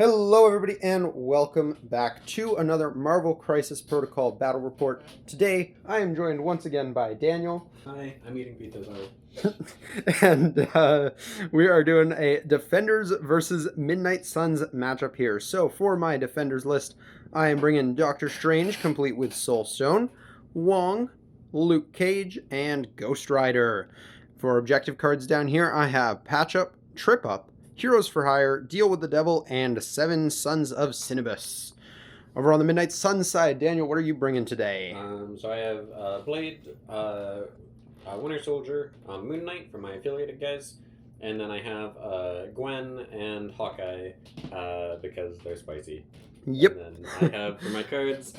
Hello, everybody, and welcome back to another Marvel Crisis Protocol Battle Report. Today, I am joined once again by Daniel. Hi, I'm eating pizza, sorry. And we are doing a Defenders versus Midnight Suns matchup here. So, for my Defenders list, I am bringing Doctor Strange, complete with Soul Stone, Wong, Luke Cage, and Ghost Rider. For objective cards down here, I have Patch Up, Trip Up, Heroes for Hire, Deal with the Devil, and Seven Sons of Cinnabus. Over on the Midnight Sun side, Daniel, what are you bringing today? So I have Blade, Winter Soldier, Moon Knight for my affiliated guys, and then I have Gwen and Hawkeye because they're spicy. Yep. And then I have for my cards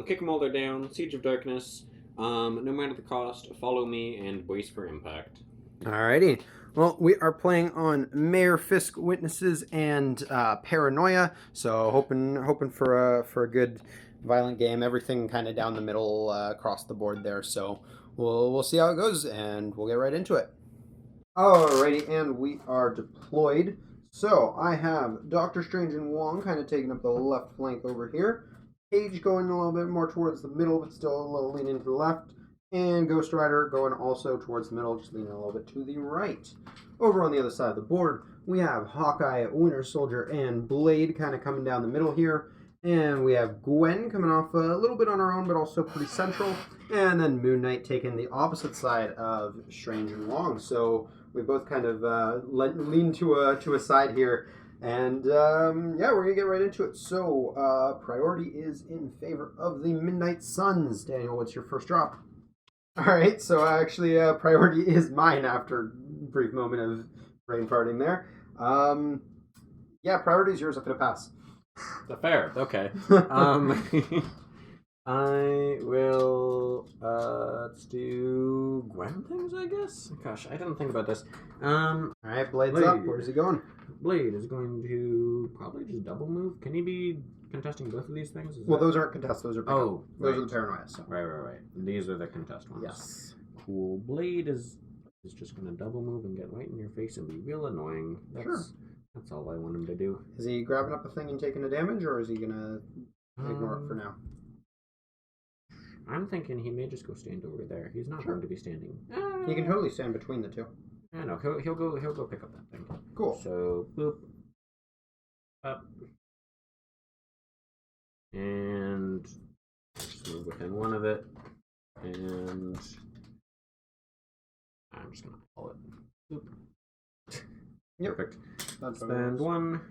Kick 'em All They're Down, Siege of Darkness, No Matter the Cost, Follow Me, and Brace for Impact. Alrighty. Well, we are playing on Mayor Fisk Witnesses and Paranoia, so hoping for a good violent game. Everything kind of down the middle across the board there. So we'll see how it goes, and we'll get right into it. Alrighty, and we are deployed. So I have Doctor Strange and Wong kind of taking up the left flank over here. Cage going a little bit more towards the middle, but still a little leaning to the left. And Ghost Rider going also towards the middle, just leaning a little bit to the right. Over on the other side of the board, we have Hawkeye, Winter Soldier, and Blade kind of coming down the middle here. And we have Gwen coming off a little bit on her own, but also pretty central. And then Moon Knight taking the opposite side of Strange and Wong. So we both kind of lean to a side here. And yeah, we're going to get right into it. So priority is in favor of the Midnight Suns. Daniel, what's your first drop? All right, so actually, priority is mine after a brief moment of brain farting there. Yeah, priority is yours. I'm gonna pass. Fair, okay. I will, let's do Gwen things, I guess? Gosh, I didn't think about this. All right, Blade's Blade. up. Where's he going? Blade is going to probably just double move. Can he be contesting both of these things? Well, those aren't contests. Those are pickup. Oh, those are the Paranoia. So. Right. These are the contest ones. Yes. Cool. Blade is just going to double move and get right in your face and be real annoying. That's all I want him to do. Is he grabbing up a thing and taking a damage, or is he gonna ignore it for now? I'm thinking he may just go stand over there. He's not going to be standing. He can totally stand between the two. I know. He'll go pick up that thing. Cool. So boop, up, and just move within one of it, and I'm just gonna pull it. Boop. Yep. Perfect. That's Spend one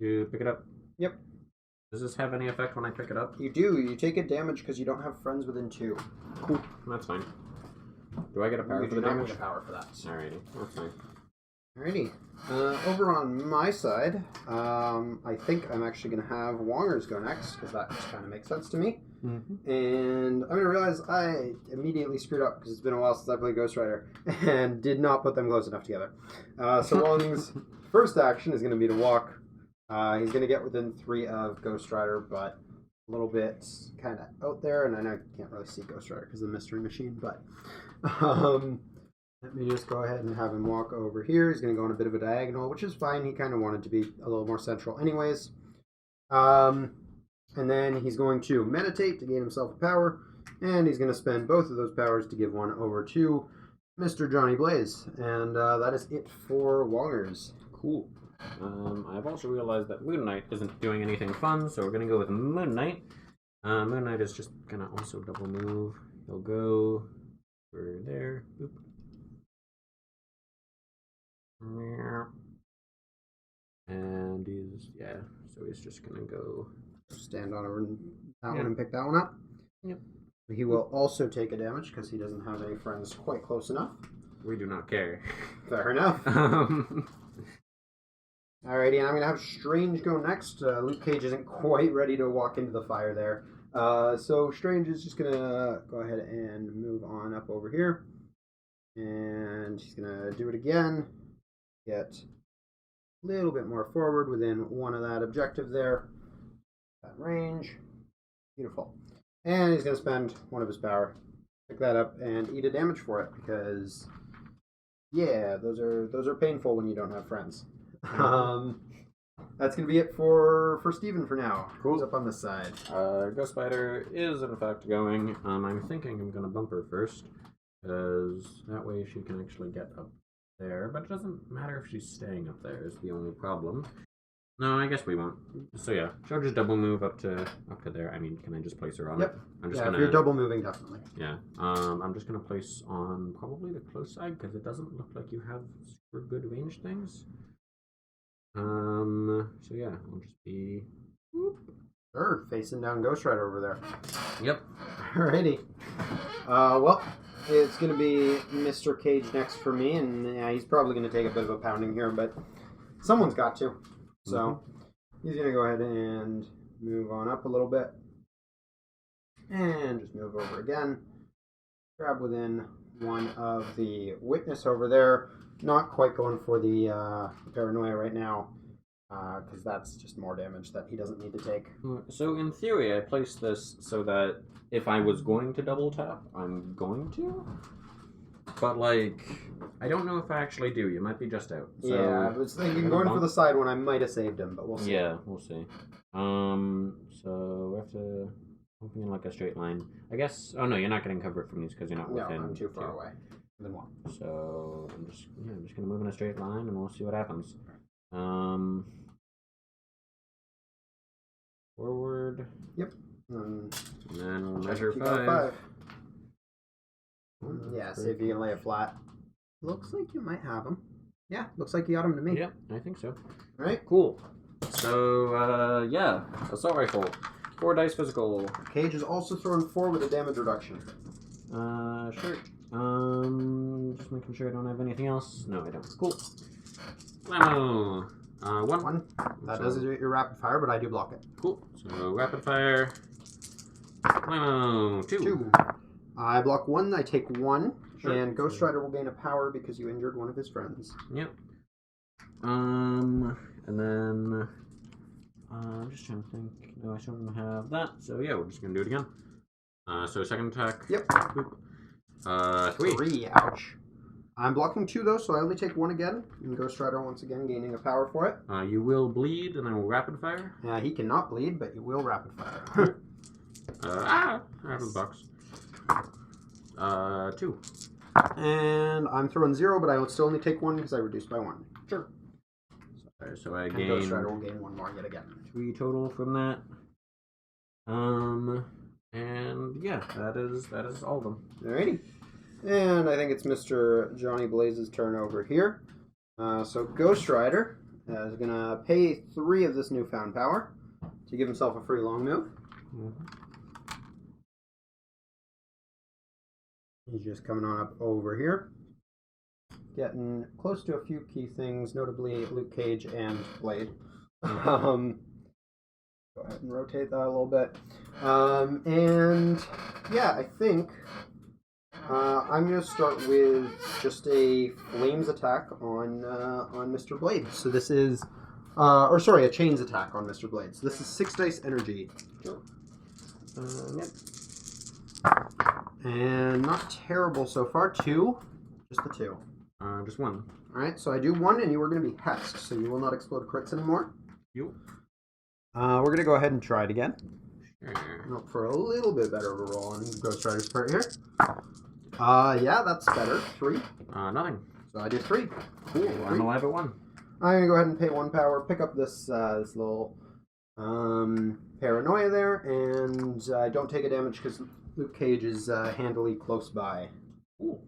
to pick it up. Yep. Does this have any effect when I pick it up? You do. You take a damage because you don't have friends within 2. Cool. That's fine. Do I get a power for the damage? Get a power for that. Alrighty. That's fine. Alrighty. Over on my side, I think I'm actually going to have Wongers go next, because that just kind of makes sense to me. Mm-hmm. And I'm going to realize I immediately screwed up, because it's been a while since I played Ghost Rider, and did not put them close enough together. So Wong's first action is going to be to walk. He's going to get within 3 of Ghost Rider, but a little bit kind of out there, and I know I can't really see Ghost Rider because of the Mystery Machine, but let me just go ahead and have him walk over here. He's going to go on a bit of a diagonal, which is fine. He kind of wanted to be a little more central anyways. And then he's going to meditate to gain himself a power, and he's going to spend both of those powers to give one over to Mr. Johnny Blaze. And that is it for Wongers. Cool. I've also realized that Moon Knight isn't doing anything fun, so we're going to go with Moon Knight. Moon Knight is just going to also double move. He'll go over there. Boop. And he's just going to go... Stand on over that one and pick that one up. Yep. He will also take a damage because he doesn't have any friends quite close enough. We do not care. Fair enough. Alrighty, and I'm going to have Strange go next. Luke Cage isn't quite ready to walk into the fire there. So Strange is just going to go ahead and move on up over here. And he's going to do it again. Get a little bit more forward within one of that objective there. That range. Beautiful. And he's going to spend one of his power. Pick that up and eat a damage for it because, yeah, those are painful when you don't have friends. That's going to be it for Steven for now. Cool. Who's up on this side? Ghost Spider is in fact going. I'm thinking I'm going to bump her first, because that way she can actually get up there. But it doesn't matter if she's staying up there, is the only problem. No, I guess we won't. So yeah, she'll just double move up to there. I mean, can I just place her on it? I'm just if you're double moving, definitely. Yeah. I'm just gonna place on probably the close side because it doesn't look like you have super good range things. So yeah, I'll just be. Whoop. Sure, facing down Ghost Rider over there. Yep. Alrighty. Well, it's gonna be Mr. Cage next for me, and yeah, he's probably gonna take a bit of a pounding here, but someone's got to. So he's going to go ahead and move on up a little bit. And just move over again. Grab within one of the witness over there. Not quite going for the paranoia right now. Because that's just more damage that he doesn't need to take. So in theory, I placed this so that if I was going to double tap, I'm going to. But, like, I don't know if I actually do. You might be just out. So yeah, I was thinking going for the side one, I might have saved him, but we'll see. Yeah, we'll see. So we have to open in like a straight line. I guess. Oh no, you're not getting cover from these because you're not within. No, I'm too far away. Then what? So I'm just gonna move in a straight line and we'll see what happens. Forward. Yep. And then we'll measure if you got 5. Yeah, see if you can lay it flat. Looks like you might have him. Yeah, looks like you got him to me. Yep, I think so. Right? Cool. So, yeah, assault rifle. 4 dice physical. Cage is also throwing 4 with a damage reduction. Sure. Just making sure I don't have anything else. No, I don't. Cool. Blammo. 1. That does your rapid fire, but I do block it. Cool. So, rapid fire. Blammo. 2. I block 1, I take 1, Sure. and Ghost Rider will gain a power because you injured one of his friends. Yep. And then I'm just trying to think. No, I shouldn't have that. So yeah, we're just gonna do it again. So second attack. Yep. Boop. 3. 3, ouch. I'm blocking 2 though, so I only take 1 again. And Ghost Rider once again gaining a power for it. You will bleed, and I will rapid fire. He cannot bleed, but you will rapid fire. I have a box. 2. And I'm throwing 0, but I would still only take 1 because I reduced by 1. Sure. So I and gain. Ghost Rider will gain 1 more yet again. 3 total from that. And yeah, that is all of them. Alrighty. And I think it's Mr. Johnny Blaze's turn over here. So Ghost Rider is going to pay 3 of this newfound power to give himself a free long move. He's just coming on up over here. Getting close to a few key things, notably Luke Cage and Blade. Go ahead and rotate that a little bit. And yeah, I think I'm going to start with just a flames attack on Mr. Blade. So this is, a chains attack on Mr. Blade. So this is 6 dice energy. Sure. Yep. And not terrible so far. 2. Just the 2. Just 1. Alright, so I do 1, and you are going to be hexed, so you will not explode crits anymore. You. We're going to go ahead and try it again. Sure. Look for a little bit better of a roll on Ghost Rider's part here. Yeah, that's better. 3. Nothing. So I do 3. Cool. 3. I'm alive at 1. I'm going to go ahead and pay 1 power, pick up this little paranoia there, and I don't take a damage because Luke Cage is handily close by. Cool.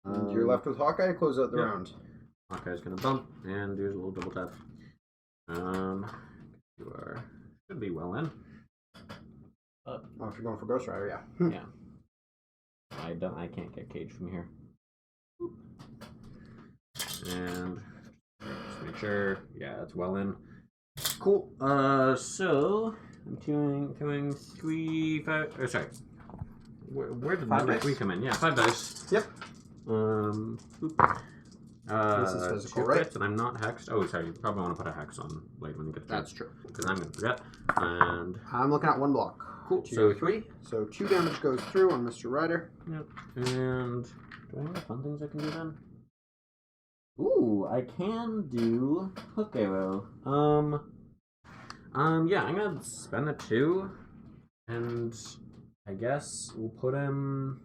And you're left with Hawkeye to close out the round. Hawkeye's gonna bump and do a little double tap. You should be well in. Oh, if you're going for Ghost Rider, yeah. Yeah. I can't get Cage from here. And just make sure, yeah, it's well in. Cool. So I'm doing 3, 5. Oh, sorry. Where did number 3 come in? Yeah, 5 dice. Yep. This is physical, 2 right? crits, and I'm not hexed. Oh, sorry. You probably want to put a hex on Blade when you get to That's true. because I'm gonna forget. And I'm looking at 1 block. cool. 2, So 3. So 2 damage goes through on Mr. Rider. Yep. And do I have fun things I can do then? Ooh, I can do hook arrow. Yeah, I'm gonna spend a 2, and I guess we'll put him.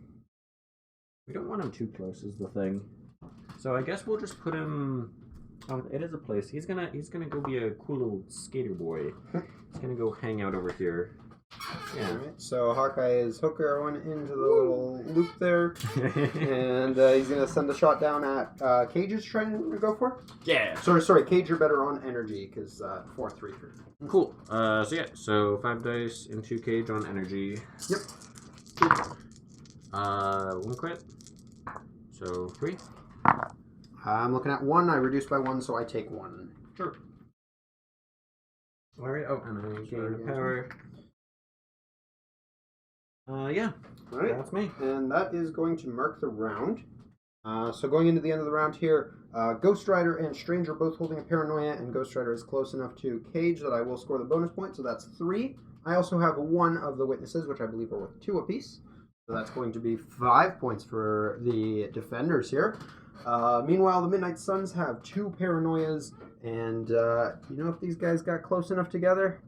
We don't want him too close, is the thing. So I guess we'll just put him. Oh, it is a place. He's gonna go be a cool little skater boy. He's gonna go hang out over here. Yeah. All right, so Hawkeye is hook arrowing into the little loop there, and he's gonna send a shot down at Cage's trying to go for. Yeah. Sorry, Cage, you're better on energy because 4-3 for. Cool. So 5 dice into Cage on energy. Yep. 1 crit. So 3. I'm looking at 1. I reduced by 1, so I take 1. Sure. All right. Oh, and I gain a power. Yeah. All right. That's me. And that is going to mark the round. So going into the end of the round here, Ghost Rider and Stranger both holding a Paranoia, and Ghost Rider is close enough to Cage that I will score the bonus point, so that's 3. I also have 1 of the witnesses, which I believe are worth 2 apiece. So that's going to be 5 points for the defenders here. Meanwhile, the Midnight Suns have 2 Paranoias, and you know if these guys got close enough together?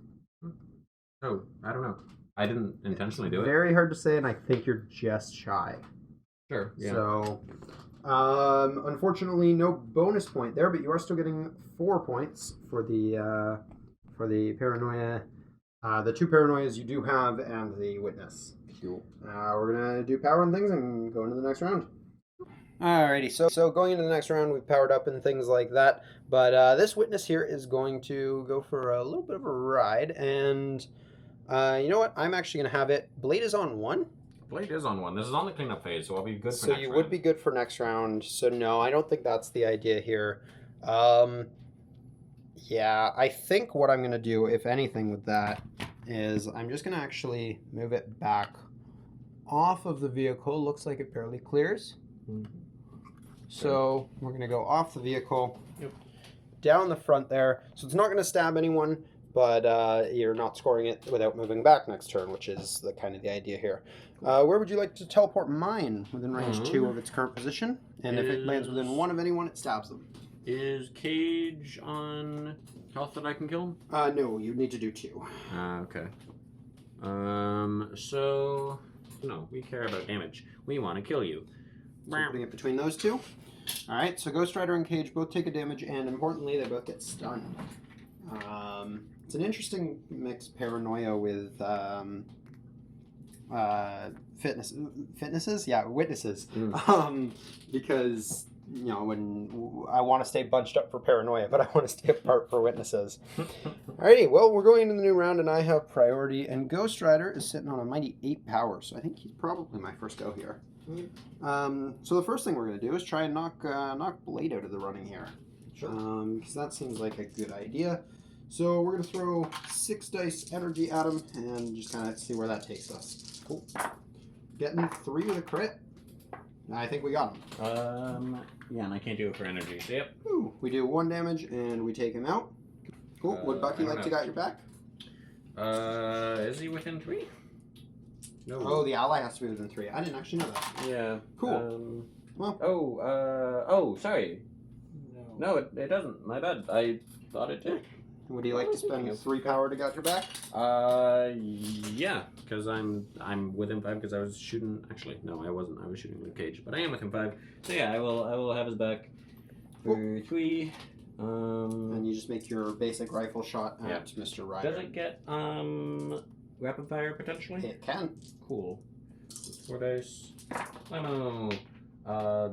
Oh, I don't know. I didn't intentionally do it. Very hard to say, and I think you're just shy. Sure. Yeah. So, unfortunately, no bonus point there, but you are still getting 4 points for the Paranoia, the 2 Paranoias you do have, and the Witness. Cool. We're gonna do power and things and go into the next round. Alrighty, so going into the next round, we've powered up and things like that, but this Witness here is going to go for a little bit of a ride, and you know what? I'm actually gonna have it. Blade is on 1. Blade is on 1. This is on the cleanup phase, so I'll be good for So next you round. would be good for next round. So no, I don't think that's the idea here. Yeah, I think what I'm going to do, if anything, with that is I'm just going to actually move it back off of the vehicle. Looks like it barely clears. Mm-hmm. So we're going to go off the vehicle, Yep. down the front there. So it's not going to stab anyone, but you're not scoring it without moving back next turn, which is the kind of the idea here. Where would you like to teleport mine within range 2 of its current position? And if it lands within 1 of anyone, it stabs them. Is Cage on health that I can kill him? No, you need to do 2. Okay. So no, we care about damage. We want to kill you. So putting it between those 2. Alright, so Ghost Rider and Cage both take a damage, and importantly, they both get stunned. It's an interesting mix, Paranoia with witnesses. Because you know when I want to stay bunched up for Paranoia, but I want to stay apart for witnesses. Alrighty, well we're going into the new round, and I have priority, and Ghost Rider is sitting on a mighty 8 power, so I think he's probably my first go here. So the first thing we're going to do is try and knock Blade out of the running here. Sure. Because that seems like a good idea. So we're going to throw 6 dice energy at him and just kind of see where that takes us. Cool. Getting 3 with a crit. I think we got him. Yeah, and I can't do it for energy. So yep. Ooh, we do 1 damage and we take him out. Cool. Would Bucky like to got your back? Is he within 3? No. Oh, the ally has to be within 3. I didn't actually know that. Yeah. Cool. Well. Oh, sorry. No, it doesn't. My bad. I thought it did. Would he like to spend 3 power to got your back? Yeah, because I'm within 5 because I was shooting. Actually, no, I wasn't. I was shooting Luke Cage, but I am within 5. So yeah, I will have his back for 3. And you just make your basic rifle shot at Mr. Ryder. Does it get rapid fire potentially? It can. Cool. 4 dice. Oh no.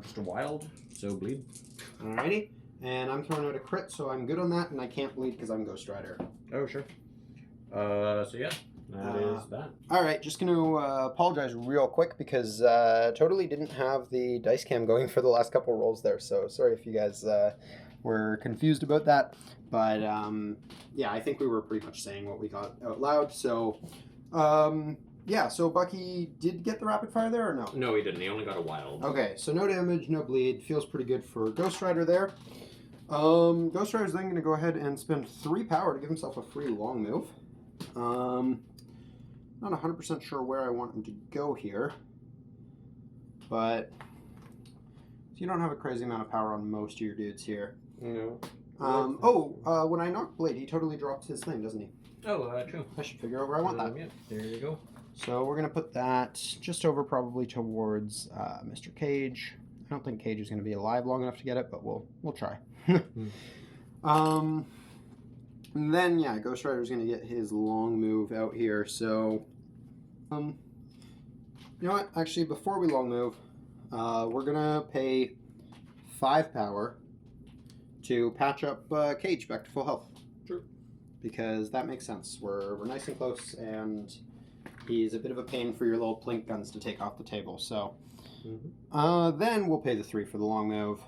Just a wild. So bleed. Alrighty. And I'm throwing out a crit, so I'm good on that, and I can't bleed because I'm Ghost Rider. Oh, sure. So yeah, that is that. Alright, just going to apologize real quick because totally didn't have the dice cam going for the last couple rolls there, so sorry if you guys were confused about that. But yeah, I think we were pretty much saying what we got out loud, so yeah, so Bucky did get the rapid fire there or no? No, he didn't. He only got a wild. Okay, so no damage, no bleed. Feels pretty good for Ghost Rider there. Ghost Rider's then going to go ahead and spend 3 power to give himself a free long move. Not 100% sure where I want him to go here, but So you don't have a crazy amount of power on most of your dudes here. No. When I knock Blade, he totally drops his thing, doesn't he? Oh, true. I should figure out where I want that. Yeah, there you go. So we're going to put that just over probably towards Mr. Cage. I don't think Cage is going to be alive long enough to get it, but we'll try. And then, yeah, Ghost Rider's going to get his long move out here. So, you know what? Actually, before we long move, we're going to pay 5 power to patch up Cage back to full health. Sure. Because that makes sense. We're nice and close, and he's a bit of a pain for your little plink guns to take off the table. So, then we'll pay the 3 for the long move.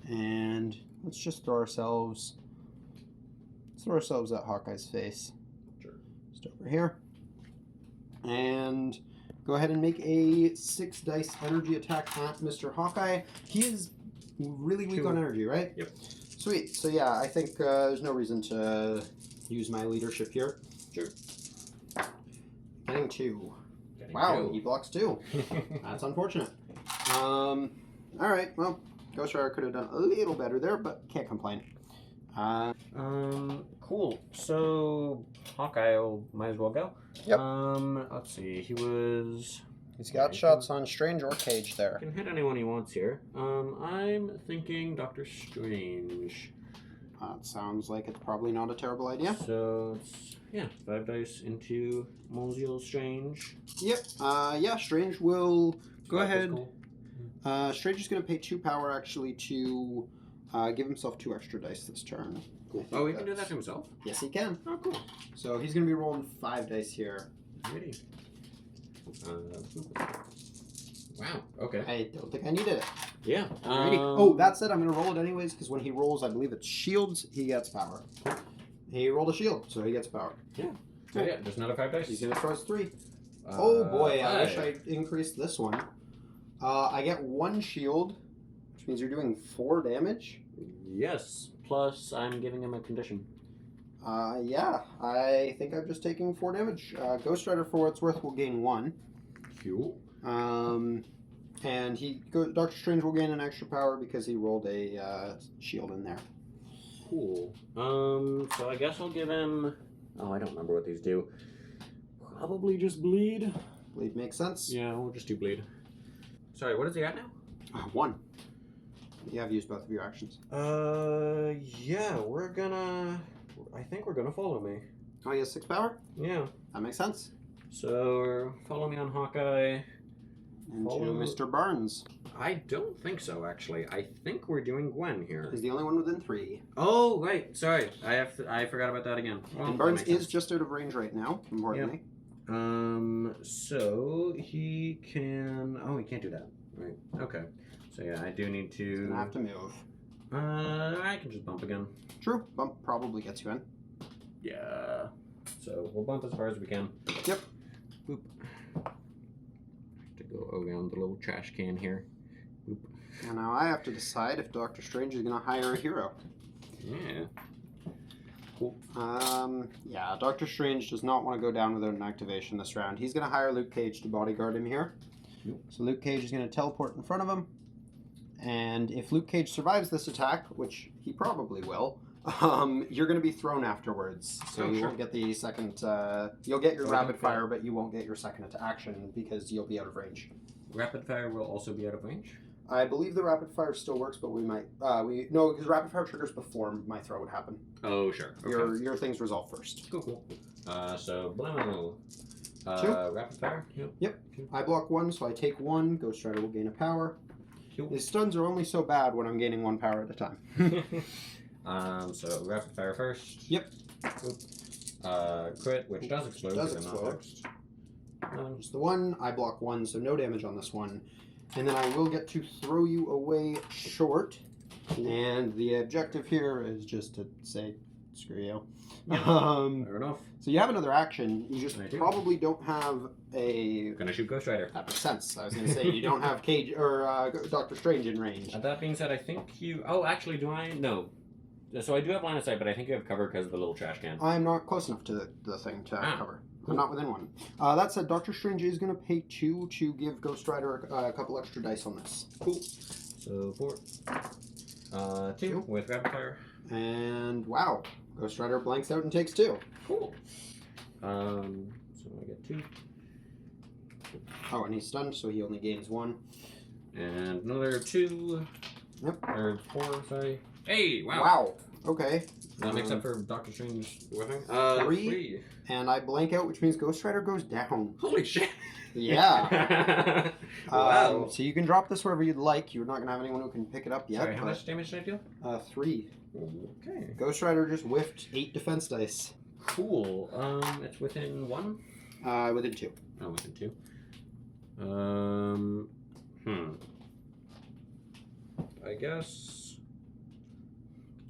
And let's just throw ourselves at Hawkeye's face. Sure. Just over here. And go ahead and make a 6 dice energy attack at Mr. Hawkeye. He is really weak on energy, right? Yep. Sweet. So yeah, I think there's no reason to use my leadership here. Sure. Getting 2. Getting Wow, 2. he blocks 2. That's unfortunate. All right. Well, Ghost Rider could have done a little better there, but can't complain. Cool. So Hawkeye might as well go. Yep. Let's see. He's got shots on Strange or Cage there. Can hit anyone he wants here. I'm thinking Doctor Strange. That sounds like it's probably not a terrible idea. So it's 5 dice into Monsieur Strange. Yep. Yeah, Strange will go ahead. Cool. Strange is going to pay 2 power actually to give himself 2 extra dice this turn. Cool. Oh, he can do that to himself? Yes, he can. Oh, cool. So he's going to be rolling 5 dice here. Ready. Wow. Okay. I don't think I needed it. Yeah. Oh, that said, I'm going to roll it anyways because when he rolls, I believe it's shields, he gets power. He rolled a shield, so he gets power. Yeah. So yeah, just another 5 dice. He's going to throw us 3. Oh boy, 5. I wish I increased this one. I get 1 shield, which means you're doing 4 damage. Yes. Plus, I'm giving him a condition. Yeah, I think I'm just taking 4 damage. Ghost Rider, for what it's worth, will gain 1. Cool. And Doctor Strange will gain an extra power because he rolled a shield in there. Cool. So I guess I'll give him... Oh, I don't remember what these do. Probably just bleed. Bleed makes sense. Yeah, we'll just do bleed. Sorry, what is he at now? 1. You have used both of your actions. Yeah, we're gonna... I think we're gonna follow me. Oh, he has 6 power? Yeah. That makes sense. So, follow me on Hawkeye. And Follow- to Mr. Barnes. I don't think so, actually. I think we're doing Gwen here. He's the only one within 3. Oh, right. Sorry. I forgot about that again. Well, And that Barnes makes is sense. just out of range right now, importantly. So he can... Oh, he can't do that. Right. Okay. So yeah, I do need to... He's gonna have to move. I can just bump again. True. Bump probably gets you in. Yeah. So we'll bump as far as we can. Yep. Boop. To go around the little trash can here. Boop. And now I have to decide if Doctor Strange is going to hire a hero. Yeah. Cool. Yeah, Doctor Strange does not want to go down without an activation this round. He's going to hire Luke Cage to bodyguard him here. Yep. So Luke Cage is going to teleport in front of him. And if Luke Cage survives this attack, which he probably will, you're going to be thrown afterwards. So you won't get the second... you'll get your rapid fire, but you won't get your second action because you'll be out of range. Rapid fire will also be out of range? I believe the rapid fire still works, but we might... no, because rapid fire triggers before my throw would happen. Oh, sure. Okay. Your things resolve first. Cool. So, blammo. 2. Rapid fire? Yep. I block 1, so I take 1. Ghost Rider will gain a power. Cool. These stuns are only so bad when I'm gaining 1 power at a time. So rapid fire first. Yep. Crit, which does explode. Does because I'm not explode. fixed. Just the 1. I block 1, so no damage on this one. And then I will get to throw you away short. And the objective here is just to say, screw you. Fair enough. So you have another action. You just I do. probably don't have a... Gonna shoot Ghost Rider. That makes sense. I was going to say, you don't have Cage or Doctor Strange in range. That being said, I think you... Oh, actually, do I? No. So I do have line of sight, but I think you have cover because of the little trash can. I'm not close enough to the thing to have cover. I'm not within 1. That said, Doctor Strange is going to pay 2 to give Ghost Rider a couple extra dice on this. Cool. So 4. 2 with rapid fire. And wow, Ghost Rider blanks out and takes 2. Cool. So I get 2. Oh, and he's stunned, so he only gains 1. And another 2. Yep. Or 4, sorry. Hey, wow. Wow. Okay. That makes up for Doctor Strange whiffing. 3. And I blank out, which means Ghost Rider goes down. Holy shit. Yeah. Wow. So you can drop this wherever you'd like. You're not going to have anyone who can pick it up yet. Sorry, how much damage did I do? 3. Okay. Ghost Rider just whiffed 8 defense dice. Cool. It's within 1? Within 2. Oh, within 2. I guess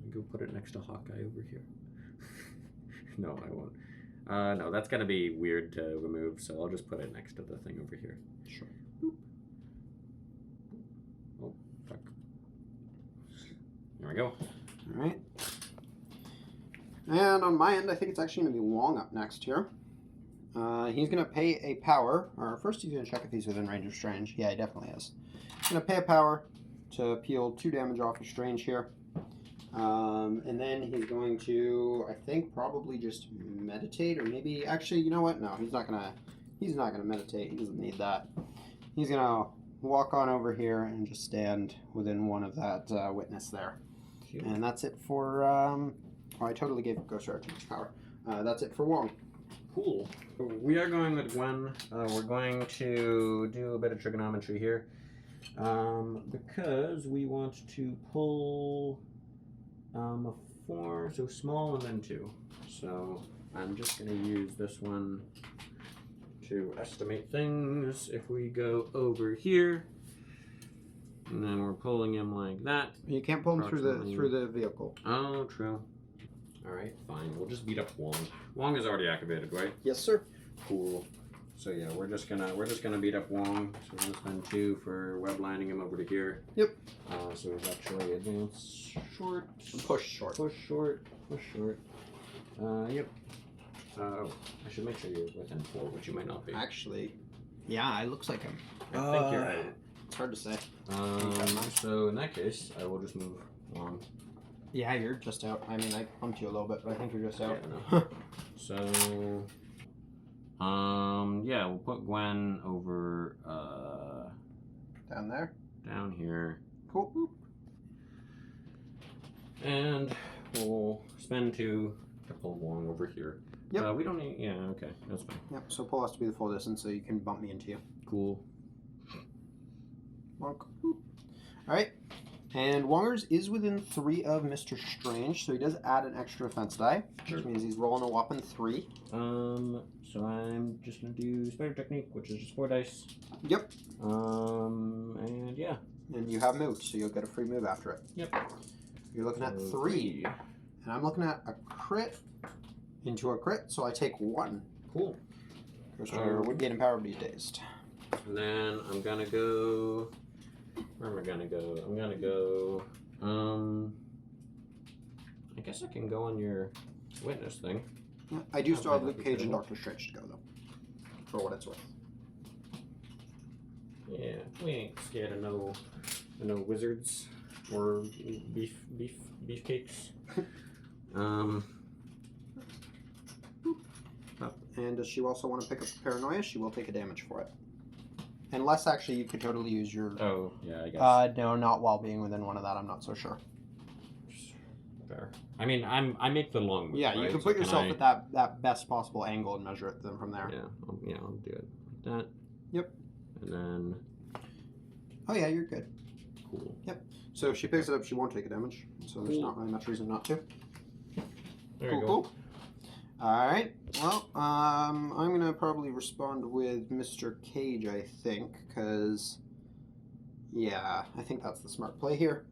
I'll go put it next to Hawkeye over here. No, I won't. No, that's gonna be weird to remove, so I'll just put it next to the thing over here. Sure. Boop. Oh, fuck. There we go. Alright. And on my end, I think it's actually going to be Wong up next here. He's going to pay a power, or first he's going to check if he's within range of Strange. Yeah, he definitely is. He's going to pay a power to peel 2 damage off of Strange here. And then he's going to, I think, probably just meditate, or maybe, actually, you know what? No, he's not going to meditate. He doesn't need that. He's going to walk on over here and just stand within 1 of that witness there. Cute. And that's it for, oh, I totally gave Ghost Rider too much power. That's it for Wong. Cool. We are going with Gwen. We're going to do a bit of trigonometry here. Because we want to pull a 4, so small, and then 2. So I'm just going to use this one to estimate things. If we go over here, and then we're pulling him like that. You can't pull him through the vehicle. Oh, true. Alright, fine. We'll just beat up Wong. Wong is already activated, right? Yes, sir. Cool. So yeah, we're just gonna beat up Wong. So we're gonna spend 2 for web lining him over to here. Yep. So he's actually advance short. Push short. Push short. Push short. Yep. I should make sure you're within 4, which you might not be. Actually, yeah, it looks like him. I think you're right. It's hard to say. So in that case, I will just move Wong. Yeah, you're just out. I mean, I bumped you a little bit, but I think you're just out. Yeah, no. So, yeah, we'll put Gwen over, Down there? down here. Cool. And we'll spend 2 to pull Wong over here. Yep. We don't need, yeah, okay, that's fine. Yep, so pull has to be the full distance so you can bump me into you. Cool. Wonk. Alright. And Wongers is within 3 of Mr. Strange, so he does add an extra defense die, which means he's rolling a whopping 3. So I'm just gonna do Spider Technique, which is just 4 dice. Yep. And yeah. And you have moved, so you'll get a free move after it. Yep. You're looking at 3. And I'm looking at a crit into a crit, so I take 1. Cool. Ghost Rider would gain empowered, but he's dazed. And then I'm gonna go. Where am I gonna go? I'm gonna go. I guess I can go on your witness thing. Yeah, I do still have Luke Cage and Doctor Strange to go, though. For what it's worth. Yeah, we ain't scared of no wizards or beefcakes. And does she also want to pick up Paranoia? She will take a damage for it. Unless, actually, you could totally use your... Oh, yeah, I guess. No, not while being within 1 of that. I'm not so sure. Fair. I mean, I make the long move, yeah, you right? can put yourself at that best possible angle and measure it then from there. Yeah, I'll do it like that. Yep. And then... Oh, yeah, you're good. Cool. Yep. So if she picks it up, she won't take a damage. So there's not really much reason not to. There you go. Cool. Alright. Well, I'm going to probably respond with Mr. Cage, I think, because, yeah, I think that's the smart play here.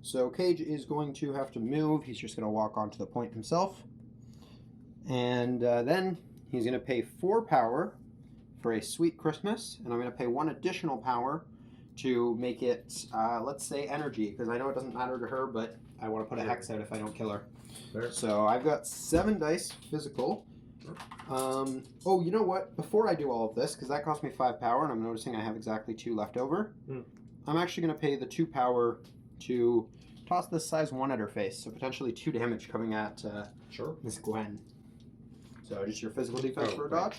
So Cage is going to have to move. He's just going to walk onto the point himself. And then he's going to pay 4 power for a Sweet Christmas, and I'm going to pay 1 additional power to make it, let's say, energy, because I know it doesn't matter to her, but I want to put a hex out if I don't kill her. Fair. So I've got 7 dice physical, Oh, you know what? Before I do all of this, because that cost me 5 power, and I'm noticing I have exactly 2 left over, I'm actually going to pay the 2 power to toss this size 1 at her face, so potentially 2 damage coming at Miss Gwen. So just your physical defense for a dodge.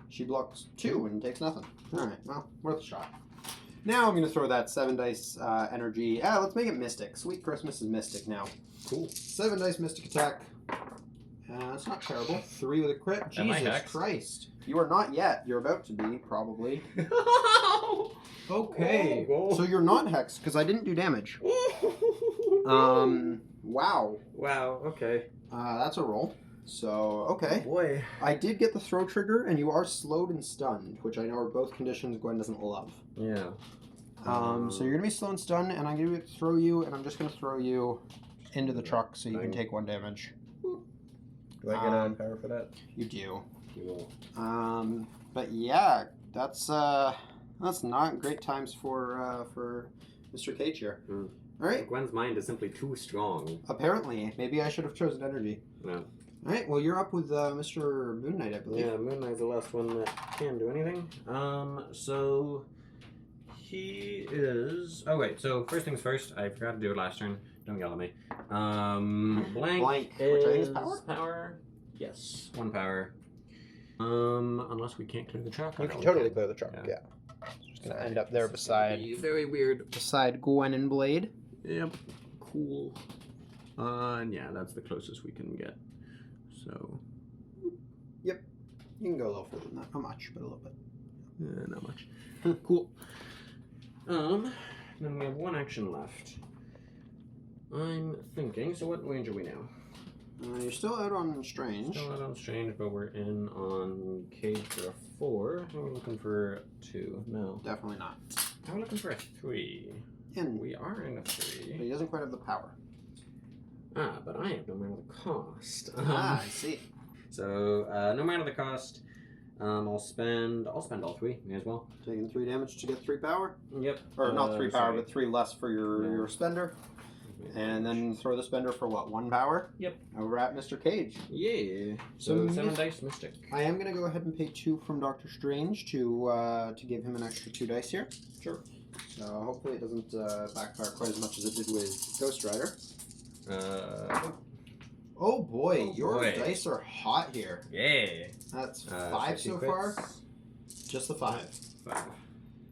She blocks 2 and takes nothing. Alright, well, worth a shot. Now I'm going to throw that 7 dice energy. Let's make it Mystic. Sweet Christmas is Mystic now. Cool. 7 dice Mystic attack. It's not terrible. 3 with a crit. Am I Jesus hexed? Christ. You are not yet. You're about to be, probably. Okay. Oh. So you're not hexed, because I didn't do damage. Wow. Wow, okay. That's a roll. So, okay. Oh boy. I did get the throw trigger, and you are slowed and stunned, which I know are both conditions Gwen doesn't love. Yeah. So you're going to be slow and stunned, and I'm going to throw you, and I'm just going to throw you into the truck so you can take 1 damage. Do I get a power for that? You do. Cool. But yeah, that's not great times for Mr. Cage here. All right. Gwen's mind is simply too strong. Apparently, maybe I should have chosen energy. Yeah. All right. Well, you're up with Mr. Moon Knight, I believe. Yeah, Moon Knight's the last one that can do anything. So he is. Oh wait. So first things first. I forgot to do it last turn. Don't yell at me. Blank which I think is power. Yes, 1 power. Unless we can't clear the truck. You can totally clear the truck. Yeah. Just gonna end up there beside. Very weird. Beside Gwen and Blade. Yep. Cool. And yeah, that's the closest we can get. So. Yep. You can go a little further than that. Not much, but a little bit. Not much. Cool. Then we have 1 action left. I'm thinking. So what range are we now? You're still out on Strange. Still out on Strange, but we're in on Cage for a 4. Are we looking for 2? No. Definitely not. Are we looking for a 3? And We are in a but 3. he doesn't quite have the power. But I have no matter the cost. I see. So no matter the cost, I'll spend all 3. May as well. Taking 3 damage to get 3 power. Yep. Or not 3 power, sorry. but 3 less for your spender. And then throw the spender for what? 1 power? Yep. Over at Mr. Cage. Yeah. So So 7 dice Mystic. I am going to go ahead and pay 2 from Doctor Strange to give him an extra 2 dice here. Sure. So hopefully it doesn't backfire quite as much as it did with Ghost Rider. Oh boy, your dice are hot here. Yeah. That's 5 so 50 far. crits. Just the 5. 5.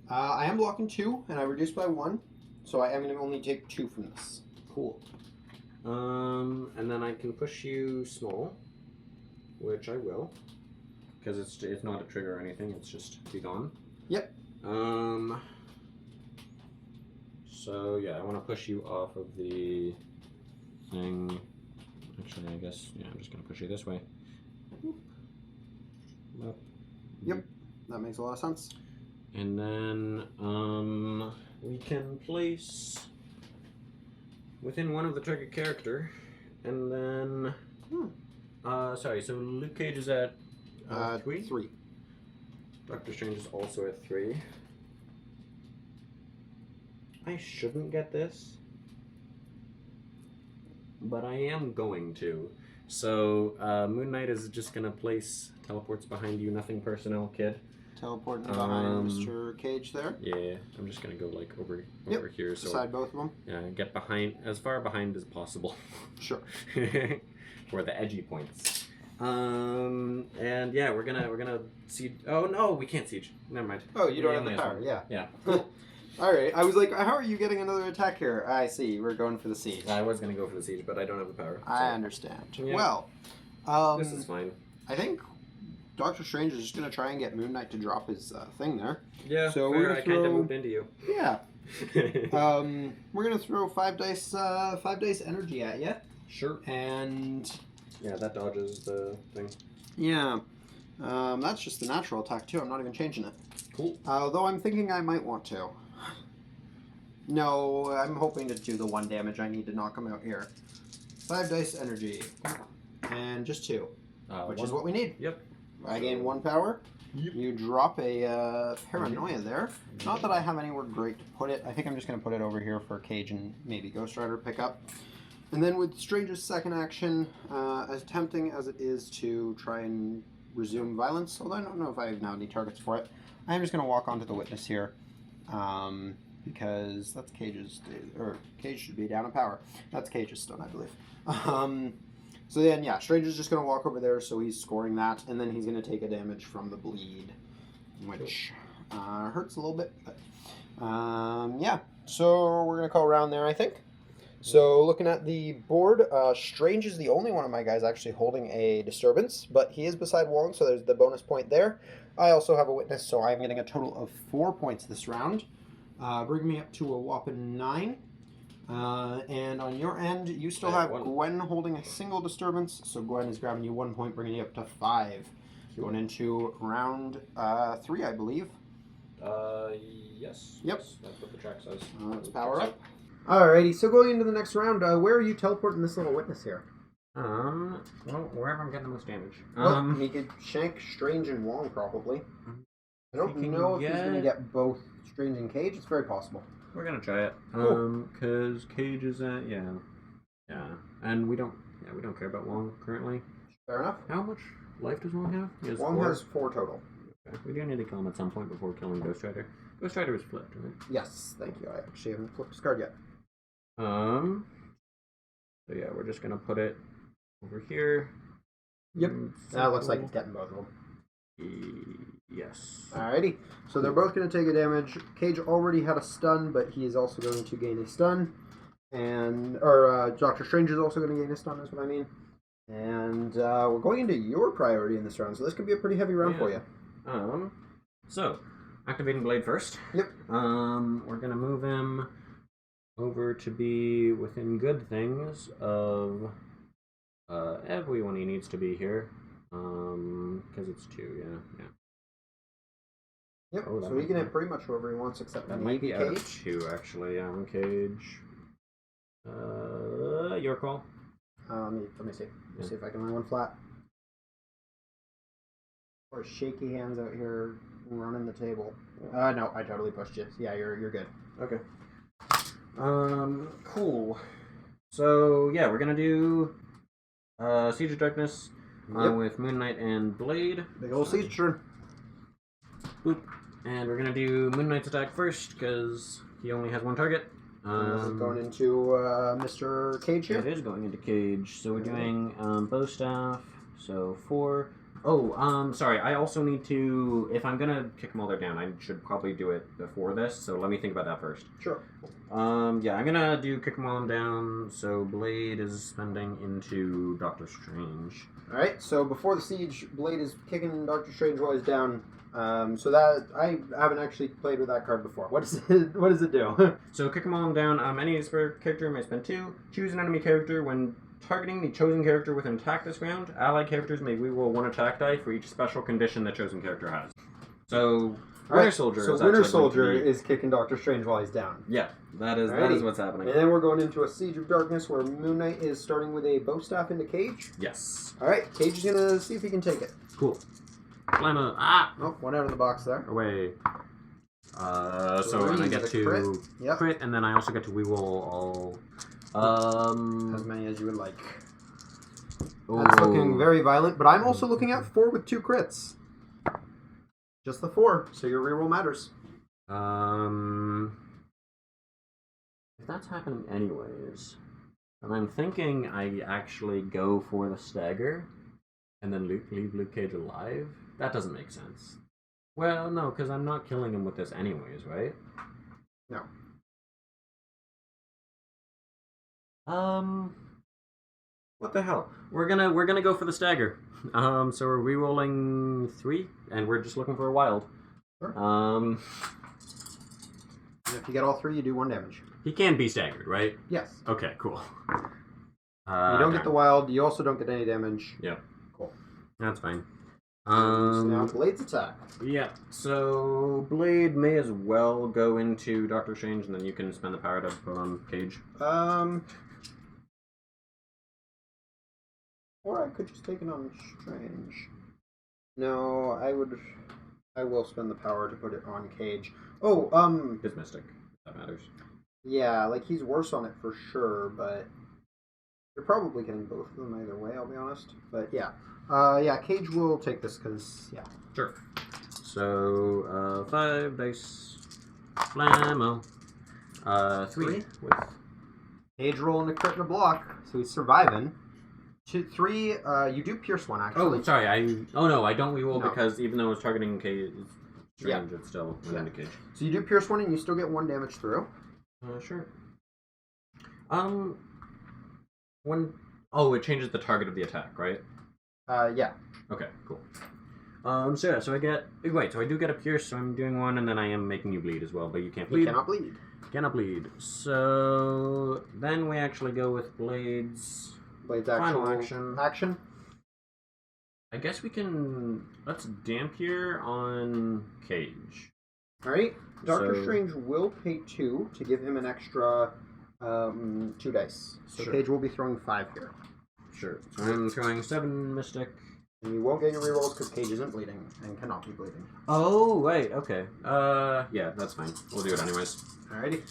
I am blocking 2, and I reduced by 1, so I am going to only take 2 from this. Cool. And then I can push you small, which I will, because it's not a trigger or anything. It's just be gone. Yep. So yeah, I want to push you off of the thing. Actually, I guess I'm just gonna push you this way. Up. Yep. That makes a lot of sense. And then we can place within one of the target character, and then sorry. So Luke Cage is at 3. 3. Doctor Strange is also at 3. I shouldn't get this, but I am going to. So Moon Knight is just gonna place teleports behind you, nothing personnel, kid. Teleporting behind Mr. Cage there. Yeah, I'm just gonna go like over here, so beside both of them. yeah, get behind as far behind as possible. Sure. For the edgy points. And yeah, we're gonna siege. Oh no, we can't siege. Never mind. Oh, you don't We have the only power. Yeah. Yeah. All right. I was like, how are you getting another attack here? I see. We're going for the siege. I was gonna go for the siege, but I don't have the power. I understand. Yeah. Well, This is fine. I think Doctor Strange is just going to try and get Moon Knight to drop his thing there. Yeah. So fair, we're gonna I kind of throw- moved into you. Yeah. We're going to throw 5 dice energy at you. Sure. And Yeah, that dodges the thing. yeah, that's just the natural attack too. I'm not even changing it. Cool. Although I'm thinking I might want to. No, I'm hoping to do the 1 damage I need to knock him out here. 5 dice energy. And just 2, which is what we need. Yep. I gain 1 power. Yep. You drop a Paranoia there. Not that I have anywhere great to put it. I think I'm just going to put it over here for Cage and maybe Ghost Rider pick up. And then with Strange's second action, as tempting as it is to try and resume violence, although I don't know if I have now any targets for it, I'm just going to walk onto the witness here. Because that's Cage's, or Cage should be down in power. That's Cage's stun, I believe. So then, yeah, Strange is just going to walk over there, so he's scoring that, and then he's going to take a damage from the bleed, which hurts a little bit. But, yeah, so we're going to call around there, I think. So looking at the board, Strange is the only one of my guys actually holding a disturbance, but he is beside Wong, so there's the bonus point there. I also have a witness, so I'm getting a total of 4 points this round. Bring me up to a whopping 9. And on your end, you still have Gwen holding a single disturbance, so Gwen is grabbing you 1 point, bringing you up to 5. Going into round 3, I believe. Yes. Yep. Yes, that's what the track says. Let's power up. Alrighty, so going into the next round, where are you teleporting this little witness here? Well, wherever I'm getting the most damage. He could shank Strange and Wong, probably. I don't He know if can he's going to get both Strange and Cage. It's very possible. We're gonna try it. Cool. Because Cage is yeah, and we don't care about Wong currently. Fair enough. How much life does Wong have? He has Wong 4. has 4 total. Okay. We do need to kill him at some point before killing Ghost Rider. Ghost Rider is flipped, right? Yes, thank you. I actually haven't flipped his card yet. So yeah, we're just gonna put it over here. Yep. That looks like it's getting both of them. Yes. Alrighty. So they're both going to take a damage. Cage already had a stun, but he is also going to gain a stun. Doctor Strange is also going to gain a stun, is what I mean. And we're going into your priority in this round, so this could be a pretty heavy round for you. So, activating Blade first. Yep. We're going to move him over to be within good things of everyone he needs to be here. Because it's 2, yeah. Yep, Oh, so he can hit pretty much whoever he wants except that maybe might be out Cage. of 2, actually. Yeah, one Cage. Your call. Let me see. Let me see if I can land one flat. Or shaky hands out here running the table. No, I totally pushed you. Yeah, you're good. Okay. Cool. So, yeah, we're gonna do Siege of Darkness with Moon Knight and Blade. Big ol' siege turn. Boop. And we're gonna do Moon Knight's attack first, because he only has 1 target. This is going into Mr. Cage here. It is going into Cage. So we're doing bow staff. So 4. Oh, sorry. I also need to. If I'm gonna kick them all there down, I should probably do it before this. So let me think about that first. Sure. Yeah, I'm gonna do kick them all down. So Blade is spending into Doctor Strange. All right. So before the siege, Blade is kicking Doctor Strange while he's down. So that I haven't actually played with that card before. What does it do? So kick them all down. Any character may spend 2. Choose an enemy character when targeting the chosen character with an attack this round. Allied characters may reroll 1 attack die for each special condition the chosen character has. So Winter Soldier. So Winter Soldier is kicking Doctor Strange while he's down. Yeah, that is what's happening. And then we're going into a Siege of Darkness where Moon Knight is starting with a bow staff into Cage. Yes. All right, Cage is gonna see if he can take it. Cool. Climb Oh, one out of the box there. Away. So and I get to crit, and then I also get to reroll all. As many as you would like. That's looking very violent, but I'm also looking at 4 with 2 crits. Just the 4, so your reroll matters. If that's happening anyways, and I'm thinking I actually go for the stagger, and then leave Luke Cage alive. That doesn't make sense. Well, no, because I'm not killing him with this anyways, right? No. What the hell? We're gonna go for the stagger. So we're re-rolling 3, and we're just looking for a wild. Sure. And if you get all 3, you do 1 damage. He can be staggered, right? Yes. Okay, cool. You don't get the wild. You also don't get any damage. Yep. Cool. That's fine. So now Blade's attack. Yeah. So Blade may as well go into Doctor Strange, and then you can spend the power to put on Cage. Or I could just take it on Strange. No, I will spend the power to put it on Cage. Oh, His Mystic. That matters. Yeah, like he's worse on it for sure, but You're probably getting both of them either way, I'll be honest. But yeah. Yeah, Cage will take this because, yeah. Sure. So, 5 dice. Blammo. 3 with... Cage rolling a crit and a block, so he's surviving. 2, 3, you do pierce one, actually. Oh, sorry, Oh no, I don't reroll No. because even though it's targeting Cage, strange, Yeah. it's still within the Cage. So you do pierce one and you still get 1 damage through. Sure. When... Oh, it changes the target of the attack, right? Yeah. Okay, cool. So yeah, so I get... Wait, so I do get a pierce, so I'm doing 1, and then I am making you bleed as well, but you can't bleed. You cannot bleed. Cannot bleed. So... Then we actually go with Blades. Blades Final actual action. I guess we can... Let's Dampier on Cage. Alright. Doctor So- Strange will pay 2 to give him an extra 2 dice. So Sure. Cage will be throwing 5 here. Sure. So I'm throwing 7 Mystic. And you won't get your rerolls because Cage isn't bleeding and cannot be bleeding. Oh, right, okay. Yeah, that's fine. We'll do it anyways. Alrighty.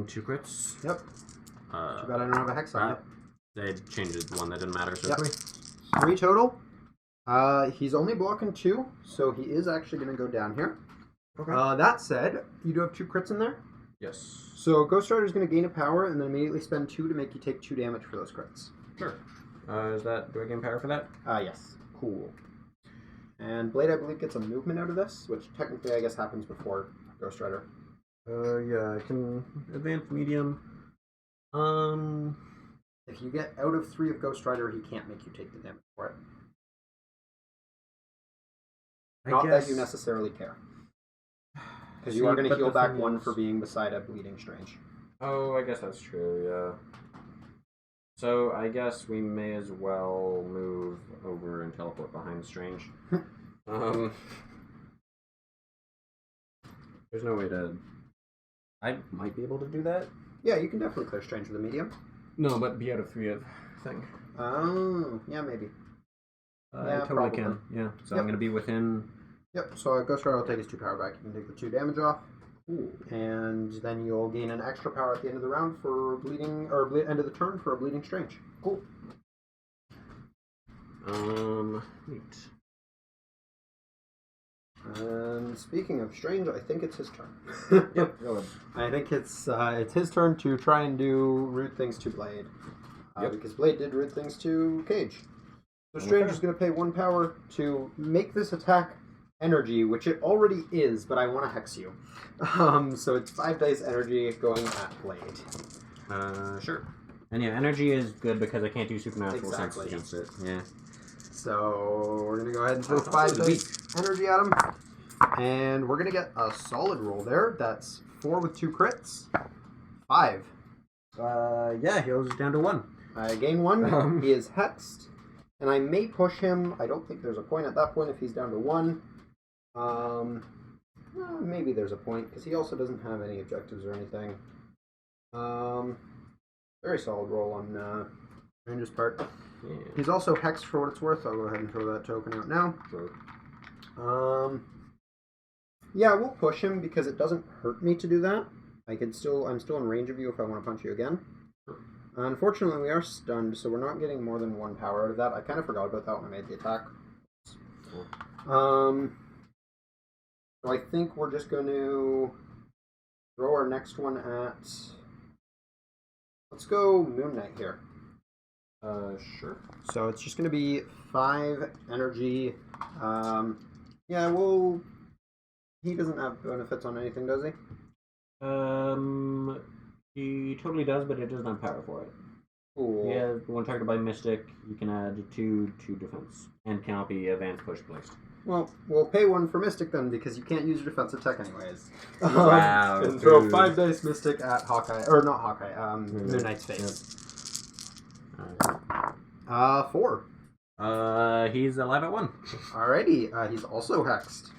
2 crits. Yep. Too bad I don't have a hex on it. They changed 1 that didn't matter, so Yep. 3. 3 total. He's only blocking 2, so he is actually going to go down here. Okay. That said, you do have 2 crits in there. Yes. So Ghost Rider is going to gain a power and then immediately spend 2 to make you take 2 damage for those crits. Sure. Do I gain power for that? Yes. Cool. And Blade, I believe, gets a movement out of this, which technically I guess happens before Ghost Rider. Yeah, I can advance medium. If you get out of 3 of Ghost Rider, he can't make you take the damage for it. Not that you necessarily care. Because you are going to heal back 1 for being beside a bleeding Strange. Oh, I guess that's true, yeah. So, I guess we may as well move over and teleport behind Strange. There's no way to... I might be able to do that. Yeah, you can definitely clear Strange with a medium. No, but be out of 3 of thing. Oh, yeah, maybe. I totally probably. can, yeah. So Yep. I'm going to be within... Yep, so Ghost Rider will take his 2 power back. You can take the 2 damage off. Ooh. And then you'll gain an extra power at the end of the round for bleeding, or end of the turn for a bleeding Strange. Cool. Neat. And speaking of Strange, I think it's his turn. Yep, go ahead. I think it's his turn to try and do rude things to Blade. Yep. Because Blade did rude things to Cage. So Strange is going to pay 1 power to make this attack energy, which it already is, but I want to hex you. So it's 5 dice energy going at Blade. Sure. And yeah, energy is good because I can't do supernatural Exactly. senses against it. Yeah. So we're going to go ahead and throw Oh, 5 that's dice energy at him. And we're going to get a solid roll there. That's 4 with 2 crits. 5. Yeah, he goes down to 1. I gain 1. He is hexed. And I may push him. I don't think there's a point at that point if he's down to 1. Maybe there's a point, because he also doesn't have any objectives or anything. Very solid roll on Ranger's part. Yeah. He's also hexed for what it's worth. I'll go ahead and throw that token out now. Sure. Yeah, we'll push him because it doesn't hurt me to do that. I'm still in range of you if I want to punch you again. Sure. Unfortunately, we are stunned, so we're not getting more than 1 power out of that. I kind of forgot about that when I made the attack. Cool. So I think we're just going to throw our next one at... Let's go Moon Knight here. Sure. So it's just going to be 5 energy. Yeah, he doesn't have benefits on anything, does he? He totally does, but it doesn't have power for it. Cool. Yeah, when targeted by Mystic, you can add 2 to defense, and cannot be advanced push placed. Well, we'll pay 1 for Mystic then, because you can't use your defensive tech anyways. Wow. And throw dude. 5 dice Mystic at Hawkeye, or not Hawkeye, Moon Knight's face. Yep. 4. He's alive at 1. Alrighty, he's also hexed.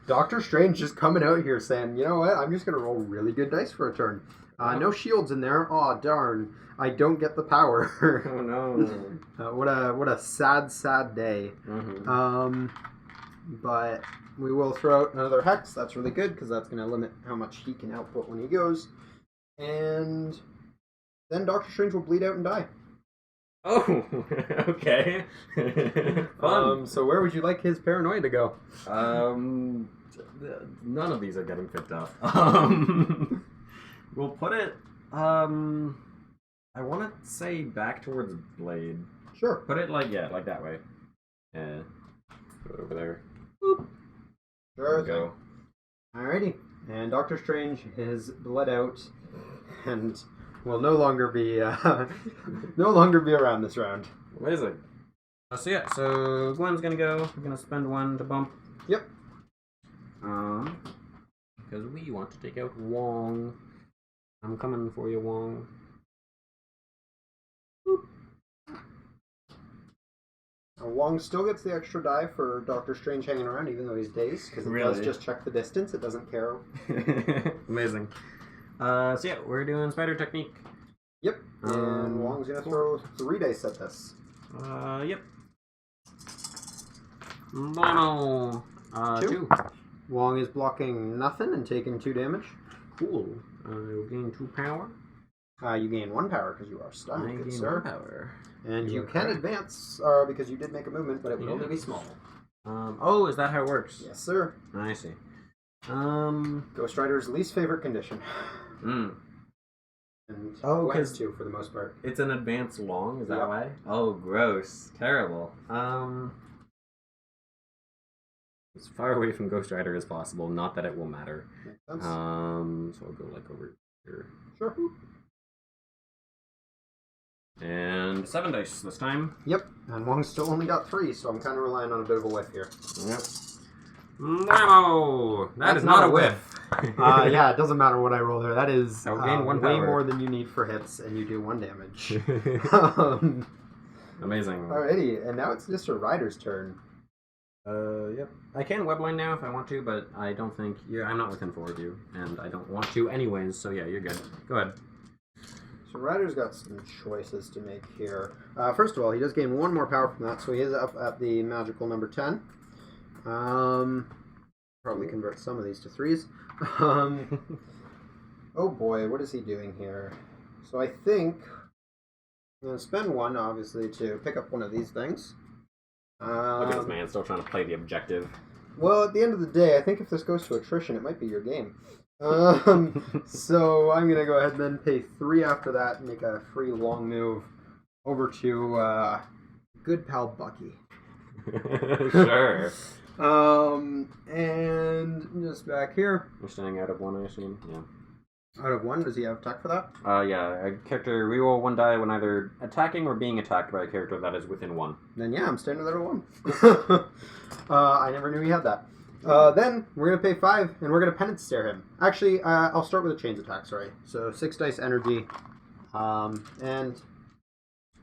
Doctor Strange just coming out here saying, you know what, I'm just going to roll really good dice for a turn. No shields in there. Aw, darn. I don't get the power. Oh no. What a sad, sad day. Mm-hmm. But we will throw out another hex. That's really good because that's going to limit how much he can output when he goes. And then Doctor Strange will bleed out and die. Oh, okay. Fun. So where would you like his paranoia to go? None of these are getting picked up. We'll put it. I want to say back towards Blade. Sure. Put it like that way. Yeah. Put it over there. Boop. Sure. There we go. Alrighty. And Doctor Strange is bled out, and will no longer be around this round. Amazing. So yeah, so Gwen's gonna go. We're gonna spend 1 to bump. Yep. Because we want to take out Wong. I'm coming for you, Wong. Boop. Wong still gets the extra die for Doctor Strange hanging around, even though he's dazed, because it does just check the distance. It doesn't care. Amazing. So yeah, we're doing spider technique. Yep. And Wong's gonna throw 3 dice at this. Yep. Blammo. 2. Wong is blocking nothing and taking 2 damage. Cool. You'll gain 2 power. You gain 1 power because you are stunned, good gain sir. 1 power. And you can advance because you did make a movement, but it would only be small. Oh, is that how it works? Yes, sir. I see. Ghost Rider's least favorite condition. Mm. And because 2 for the most part. It's an advance long, is that Yep. why? Oh, gross. Terrible. As far away from Ghost Rider as possible, not that it will matter. Makes sense. So I'll go like over here. Sure. And 7 dice this time. Yep. And Wong's still only got 3, so I'm kind of relying on a bit of a whiff here. Yep. No! That's not a whiff. Yeah, it doesn't matter what I roll there. That is I'll gain 1 way power. more than you need for hits, and you do 1 damage. Amazing. Alrighty, and now it's Mr. Ryder's turn. Yep. I can webline now if I want to, but I don't think... I'm not within 4 of you, and I don't want to anyways, so yeah, you're good. Go ahead. So Ryder's got some choices to make here. First of all, he does gain 1 more power from that, so he is up at the magical number 10. Probably convert some of these to 3s. Oh boy, what is he doing here? So I think I'm going to spend 1, obviously, to pick up one of these things. Look at this man, still trying to play the objective. Well, at the end of the day, I think if this goes to attrition, it might be your game. So I'm going to go ahead and then pay 3 after that and make a free long move over to good pal Bucky. Sure. And just back here. You're staying out of 1, I assume? Yeah. Out of 1, does he have attack for that? Yeah. A character reroll 1 die when either attacking or being attacked by a character that is within 1. Then yeah, I'm standing there at 1. I never knew he had that. Then we're going to pay 5, and we're going to penance stare him. Actually, I'll start with a chains attack, sorry. So 6 dice energy. And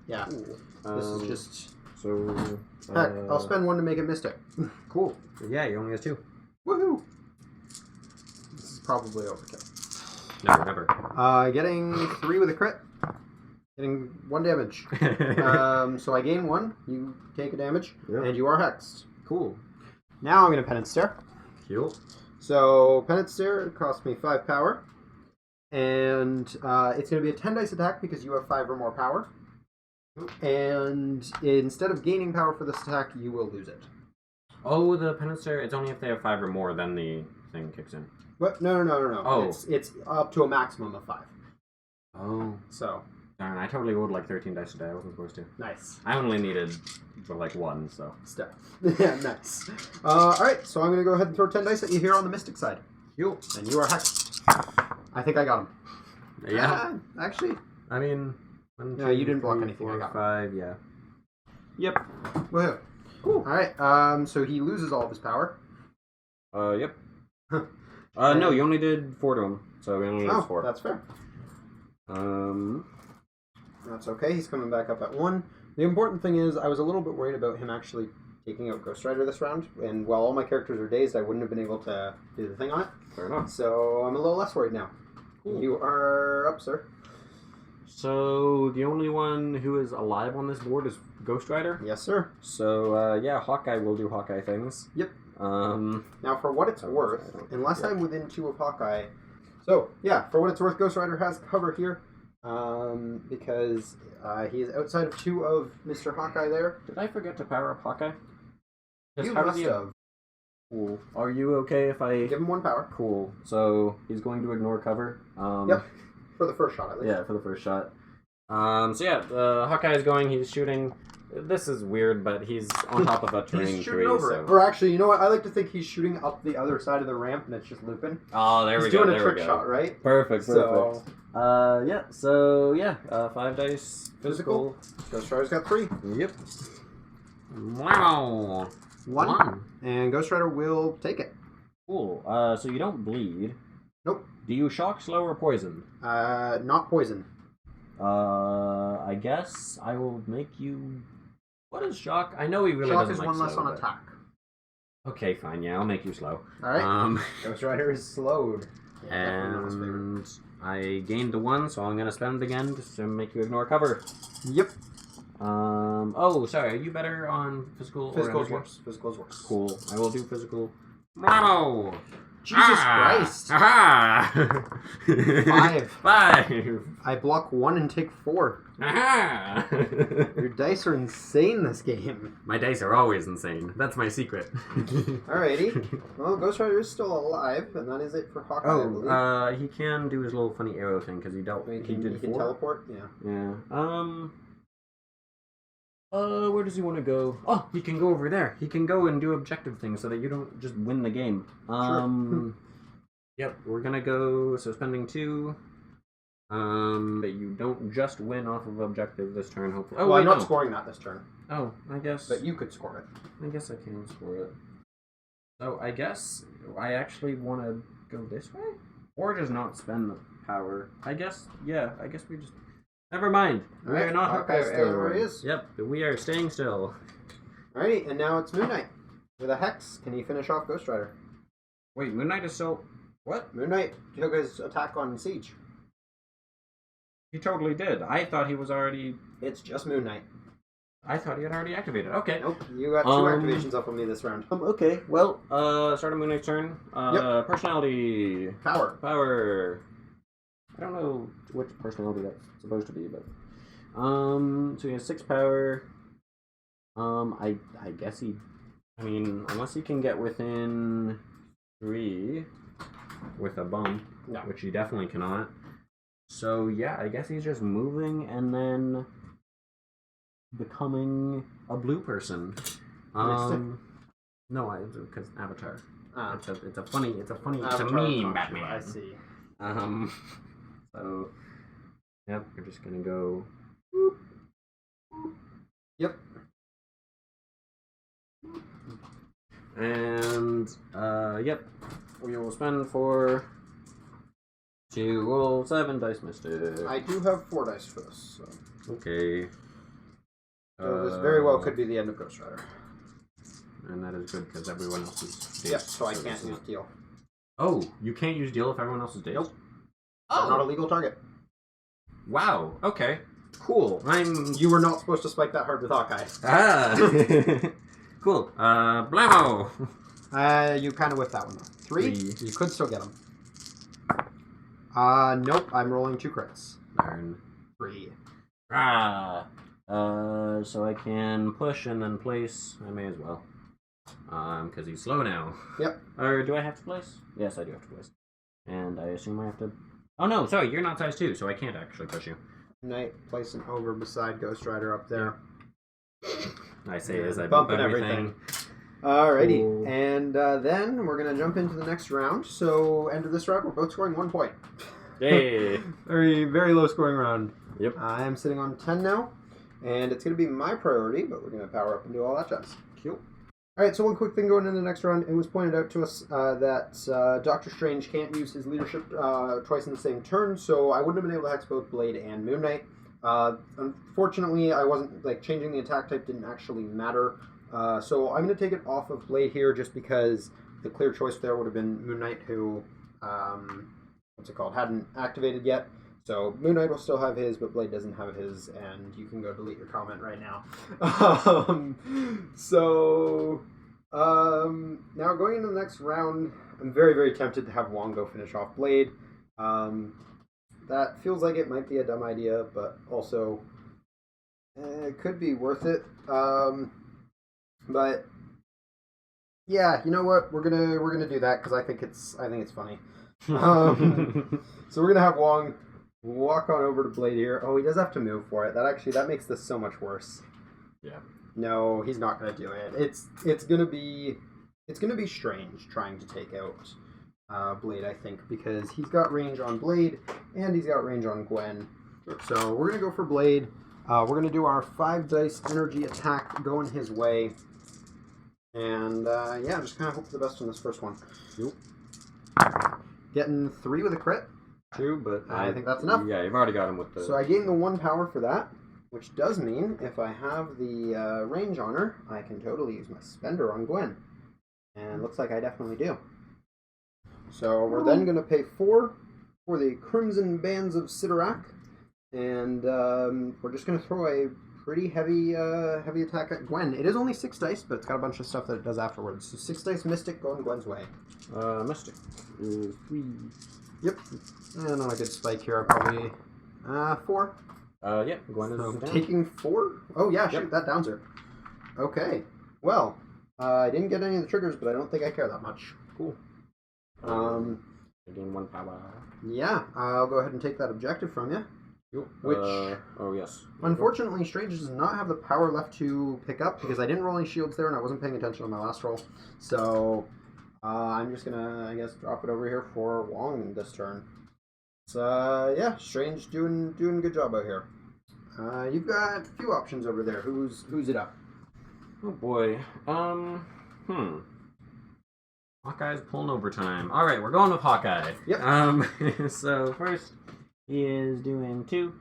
yeah, this is just... So... Heck, I'll spend 1 to make it mystic. Cool. Yeah, he only has 2. Woohoo! This is probably overkill. No, never. Getting 3 with a crit. Getting 1 damage. So I gain 1, you take a damage, and you are hexed. Cool. Now I'm going to penance stare. Cool. So penance stare costs me 5 power. And it's going to be a 10 dice attack because you have 5 or more power. And instead of gaining power for this attack, you will lose it. Oh, the penance stare, it's only if they have 5 or more, then the thing kicks in. But no. Oh. It's up to a maximum of 5. Oh. So. Darn, I totally rolled like 13 dice today. I wasn't supposed to. Nice. I only needed for like 1, so. Step. Yeah, nice. Alright, so I'm going to go ahead and throw 10 dice at you here on the mystic side. Cool. And you are hexed. I think I got him. Yeah. Actually. I mean... 1, 2, No, you didn't block 3, anything. 4, I got 5, yeah. Yep. Woohoo. Cool. Alright, so he loses all of his power. Yep. No, you only did 4 to him, so we only lose 4. That's fair. That's okay, he's coming back up at 1. The important thing is, I was a little bit worried about him actually taking out Ghost Rider this round, and while all my characters are dazed, I wouldn't have been able to do the thing on it. Fair enough. So I'm a little less worried now. Cool. You are up, sir. So the only one who is alive on this board is Ghost Rider? Yes, sir. So, yeah, Hawkeye will do Hawkeye things. Yep. Now, for what it's worth, unless I'm within 2 of Hawkeye... So, yeah, for what it's worth, Ghost Rider has cover here. Because he is outside of 2 of Mr. Hawkeye there. Did I forget to power up Hawkeye? You must have. Cool. Are you okay if I... Give him 1 power. Cool. So, he's going to ignore cover. Yep. For the first shot, at least. Yeah, for the first shot. So yeah, Hawkeye is going, he's shooting. This is weird, but he's on top of a terrain He's shooting tree. over it. Or actually, you know what? I like to think he's shooting up the other side of the ramp and it's just looping. Oh, there we go. He's doing there a trick we go. shot, right? Perfect, So, perfect. So yeah, 5 dice. Physical. Ghost Rider's got 3. Yep. Wow. 1. And Ghost Rider will take it. Cool. So you don't bleed. Nope. Do you shock, slow, or poison? Not poison. I guess I will make you... What is shock? I know he really Shock doesn't is like 1 less slow, on but... attack. Okay, fine, yeah, I'll make you slow. Alright. Ghost Rider is slowed. And I gained the 1, so I'm going to spend it again just to make you ignore cover. Yep. Oh, sorry, are you better on physical or Physical is energy? worse. Physical is worse. Cool, I will do physical. Bravo! Jesus Christ. Aha! 5. 5! I block 1 and take 4. Aha! Your dice are insane this game. My dice are always insane. That's my secret. Alrighty. Well, Ghost Rider is still alive, and that is it for Hawkeye, I believe. Oh, he can do his little funny arrow thing because he He did can 4. teleport? Yeah. Yeah. Where does he want to go? Oh, he can go over there. He can go and do objective things so that you don't just win the game. Yep, we're gonna go, so spending 2. But you don't just win off of objective this turn, hopefully. Oh, well, wait, I'm not no. scoring that this turn. Oh, I guess. But you could score it. I guess I can score it. So I guess I actually want to go this way? Or just not spend the power. I guess, yeah, I guess we just... Never mind. We Alright, are not Hawkeye Hawkeye. stays where he is. Yep, we are staying still. Alrighty, and now it's Moon Knight. With a Hex, can he finish off Ghost Rider? Wait, Moon Knight is still... What? Moon Knight took his attack on Siege. He totally did. I thought he was already... It's just Moon Knight. I thought he had already activated. Okay. Nope, you got 2 activations up on me this round. Okay, well, start of Moon Knight's turn. Yep. Personality. Power. Power. I don't know which personality that's supposed to be, but... so he has 6 power. I guess he... I mean, unless he can get within 3 with a bump, No. which he definitely cannot. So, yeah, I guess he's just moving and then becoming a blue person. No, because Avatar. It's a funny, it's a meme, Batman. I see. So, yep, we're just gonna go. Yep. And, yep, we will spend for 2 roll 7 dice mystic. I do have 4 dice for this, so. Okay. So this very well could be the end of Ghost Rider. And that is good because everyone else is. Yep, so I can't use deal. Oh, you can't use deal if everyone else is dazed? Nope. Oh, Not a legal target. wow. Okay. Cool. You were not supposed to spike that hard with Hawkeye. Ah. Cool. Blammo. You kind of whiffed that one though. 3? 3. You could still get them. Nope. I'm rolling 2 crits. Darn. 3. Ah. So I can push and then place. I may as well. Because he's slow now. Yep. Or do I have to place? Yes, I do have to place. And I assume I have to... Oh no, sorry, you're not size 2, so I can't actually push you. Knight, place an over beside Ghost Rider up there. I say as I bump bump and everything. Alrighty, Cool. and then we're gonna jump into the next round. So, end of this round, we're both scoring 1 point. Yay! Very, very low scoring round. Yep. I am sitting on 10 now, and it's gonna be my priority, but we're gonna power up and do all that jazz. Cool. Alright, so one quick thing going into the next round. It was pointed out to us that Doctor Strange can't use his leadership twice in the same turn, so I wouldn't have been able to hex both Blade and Moon Knight. Unfortunately, I wasn't, changing the attack type didn't actually matter. So I'm going to take it off of Blade here just because the clear choice there would have been Moon Knight, who, hadn't activated yet. So Moon Knight will still have his, but Blade doesn't have his, and you can go delete your comment right now. Now going into the next round, I'm very, very tempted to have Wong go finish off Blade. That feels like it might be a dumb idea, but also it could be worth it. But yeah, you know what? We're gonna do that because I think it's funny. So we're gonna have Wong walk on over to Blade here. Oh, he does have to move for it. That makes this so much worse. Yeah. No, he's not gonna do it. It's gonna be strange trying to take out Blade, I think, because he's got range on Blade and he's got range on Gwen. So we're gonna go for Blade. We're gonna do our 5 dice energy attack going his way, and yeah, just kind of hope for the best on this first one. Yep. Getting 3 with a crit. True, but I think that's enough. Yeah, you've already got him with the. So I gain the 1 power for that, which does mean if I have the range on her, I can totally use my spender on Gwen. And looks like I definitely do. So we're then going to pay 4 for the Crimson Bands of Sidorak, and we're just going to throw a pretty heavy attack at Gwen. It is only 6 dice, but it's got a bunch of stuff that it does afterwards. So 6 dice Mystic going Gwen's way. Mystic is 3. Yep. And on a good spike here, I'll probably 4. Yeah, Gwen is down. Taking 4? Oh yeah, shoot, Yep. that downs her. Okay. Well, I didn't get any of the triggers, but I don't think I care that much. Cool. I gain 1 power. Yeah, I'll go ahead and take that objective from you. Yep. Which, oh yes. unfortunately, Strange does not have the power left to pick up because I didn't roll any shields there and I wasn't paying attention on my last roll. So I'm just gonna, I guess, drop it over here for Wong this turn. So yeah, Strange doing a good job out here. You've got a few options over there. Who's it up? Oh boy. Hawkeye's pulling overtime. All right, we're going with Hawkeye. Yep. So first, he is doing 2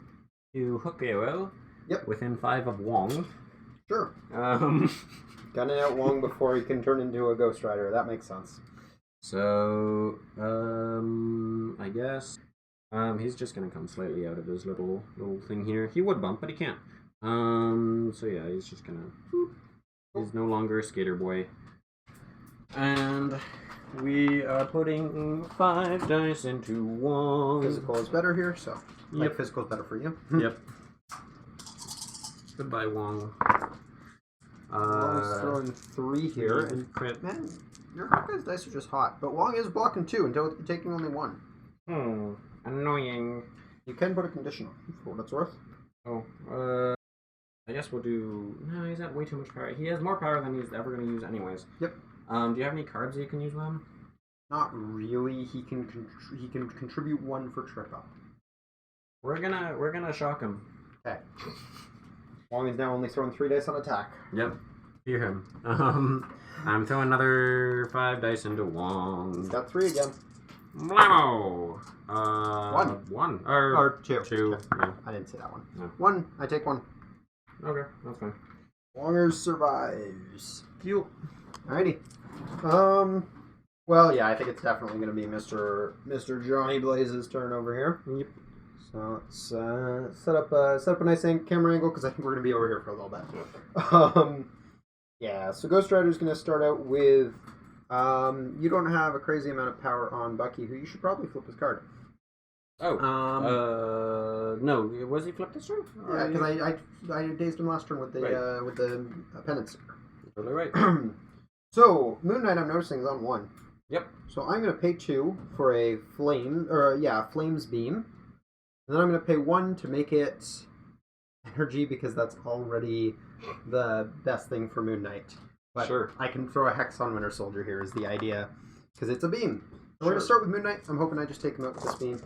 to hook AOO. Yep. Within 5 of Wong. Sure. Um. Gunning out Wong before he can turn into a Ghost Rider. That makes sense. So, I guess he's just gonna come slightly out of his little thing here. He would bump, but he can't. So yeah, he's just gonna. He's no longer a skater boy. And we are putting 5 dice into Wong. Physical is better here, so Yep. physical is better for you. Yep. Goodbye, Wong. Wong's throwing 3 here, and crit. man, your Hawkeye's dice are just hot. But Wong is blocking 2 until taking only 1. Annoying. You can put a condition on for what it's worth. Oh, I guess we'll do. No, he's got way too much power. He has more power than he's ever going to use, anyways. Yep. Do you have any cards that you can use with him? Not really. He can contribute 1 for trip up. We're gonna shock him. Okay. Wong is now only throwing 3 dice on attack. Yep. Fear him. I'm throwing another 5 dice into Wong. He's got 3 again. Blammo! 1. 1. Or 2. 2. Okay. Yeah. I didn't say that one. No. 1. I take 1. Okay, that's fine. Wongers survives. Fuel. Alrighty. Well, yeah, I think it's definitely going to be Mr. Johnny Blaze's turn over here. Yep. So let's set up a nice camera angle because I think we're going to be over here for a little bit. Yeah, so Ghost Rider's going to start out with, you don't have a crazy amount of power on Bucky, who you should probably flip his card. Oh. No. Was he flipped this turn? Yeah, because I dazed him last turn with the Right. with the penance. Totally right. So Moon Knight, I'm noticing, is on 1. Yep. So I'm going to pay 2 for a Flames Beam. And then I'm going to pay 1 to make it energy because that's already the best thing for Moon Knight. But Sure. I can throw a Hex on Winter Soldier here is the idea because it's a beam. So we're going Sure. to start with Moon Knight. I'm hoping I just take him out with this beam.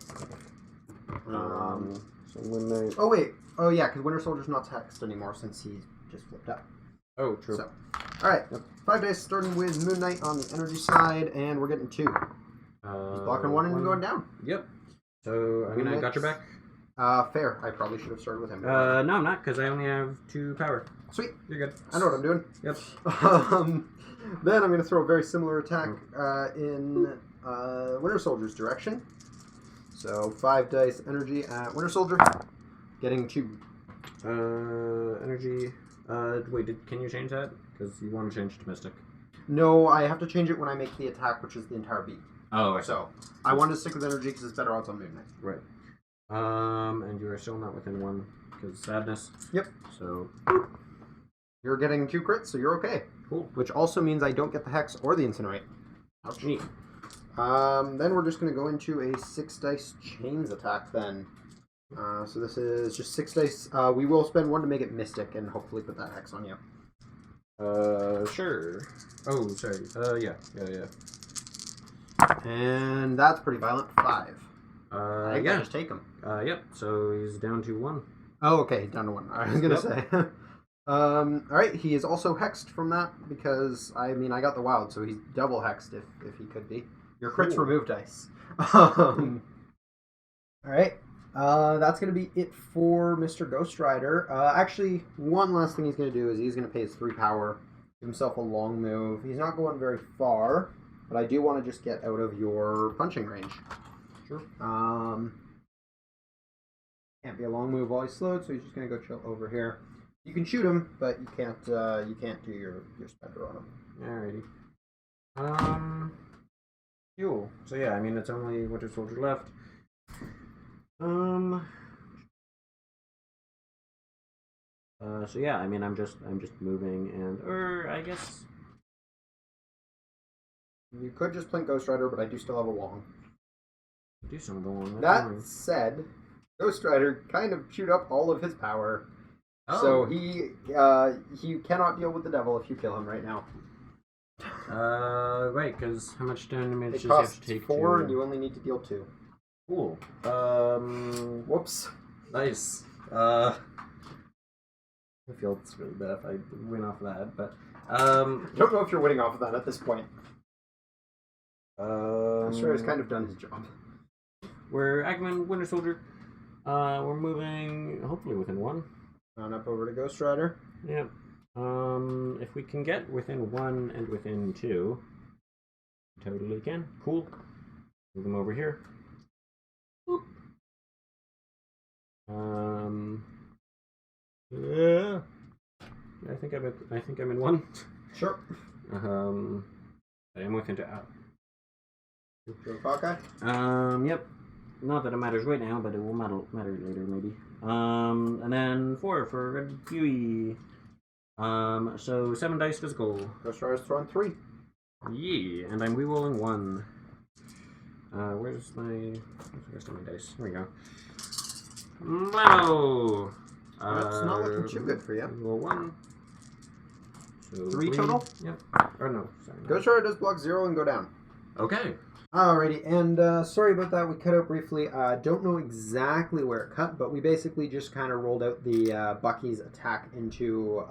So Moon Knight. Oh, wait. Oh, yeah, because Winter Soldier's not hexed anymore since he just flipped up. Oh, true. So, all right. Yep. 5 dice starting with Moon Knight on the energy side, and we're getting 2. He's blocking 1 and going down. Yep. So, I mean, I got your back. Fair. I probably should have started with him. No, I'm not, because I only have 2 power. Sweet. You're good. I know what I'm doing. Yep. Then I'm going to throw a very similar attack in Winter Soldier's direction. So 5 dice energy at Winter Soldier, getting 2. Energy. Wait, can you change that? Because you want to change to Mystic. No, I have to change it when I make the attack, which is the entire beat. Oh, I see. So I wanted to stick with energy because it's better odds on Moon Knight. Right. And you are still not within 1 because sadness. Yep. So You're getting 2 crits, so you're okay. cool. Which also means I don't get the Hex or the Incinerate. Ouch. Neat. Then we're just going to go into a 6 dice chains attack then. So this is just 6 dice. We will spend 1 to make it Mystic and hopefully put that Hex on you. Sure. Oh, sorry. Yeah. And that's pretty violent. 5. I think I Yeah. just take him. Yep. So he's down to 1. Oh, okay, down to 1. I was going to say. Alright, he is also hexed from that because, I mean, I got the wild, so he's double hexed if he could be. Your crits Cool. remove dice. Alright, that's going to be it for Mr. Ghost Rider. Actually, one last thing he's going to do is he's going to pay his 3 power, give himself a long move. He's not going very far, but I do want to just get out of your punching range. Sure. Can't be a long move while he's slowed, so he's just going to go chill over here. You can shoot him, but you can't do your spender on him. Alrighty. Cool. So yeah, I mean it's only Winter Soldier left. So yeah, I mean I'm just moving and I guess You could just plink Ghost Rider, but I do still have a Wong. do some of the one. That said, Ghost Rider kind of chewed up all of his power. Oh. So he cannot deal with the devil if you kill him right now. Right, because how much damage It does he have costs to take? 4, and you only need to deal 2. Cool. Whoops. Nice. I feel it's really bad if I win off that, but I don't know if you're winning off of that at this point. Ghost Rider's kind of done his job. We're Agman, Winter Soldier. We're moving hopefully within 1. On up over to Ghost Rider. Yep. If we can get within 1 and within 2, totally can. Cool. Move them over here. Boop. Yeah. I think I'm in 1. Sure. I am within 2. Go Hawkeye. Yep. Not that it matters right now, but it will matter later, maybe. And then 4 for Red Huey. So 7 dice physical. Ghost Rider's throwing 3. Yeah, and I'm rerolling 1. Where's my dice? Here we go. Wow! That's not looking too good for you. Roll 1. So 3 total? Yep. Or no, sorry. Ghost Rider does block 0 and go down. Okay. Alrighty, and sorry about that, we cut out briefly. Don't know exactly where it cut, but we basically just kind of rolled out the Bucky's attack into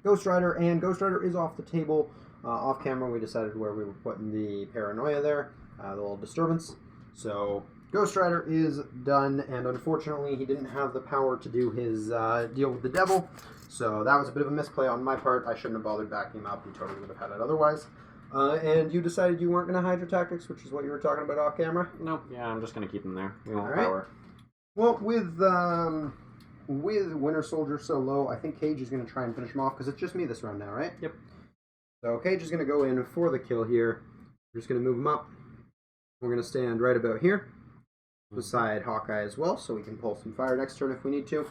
Ghost Rider, and Ghost Rider is off the table. Off camera, we decided where we were putting the Paranoia there, the little disturbance. So Ghost Rider is done, and unfortunately he didn't have the power to do his deal with the devil, so that was a bit of a misplay on my part. I shouldn't have bothered backing him up. He totally would have had it otherwise. And you decided you weren't going to hide your tactics, which is what you were talking about off camera? Nope, yeah, I'm just going to keep them there. We won't Alright. power. Well, with Winter Soldier so low, I think Cage is going to try and finish him off, because it's just me this round now, right? Yep. So Cage is going to go in for the kill here. We're just going to move him up. We're going to stand right about here, beside Hawkeye as well, so we can pull some fire next turn if we need to.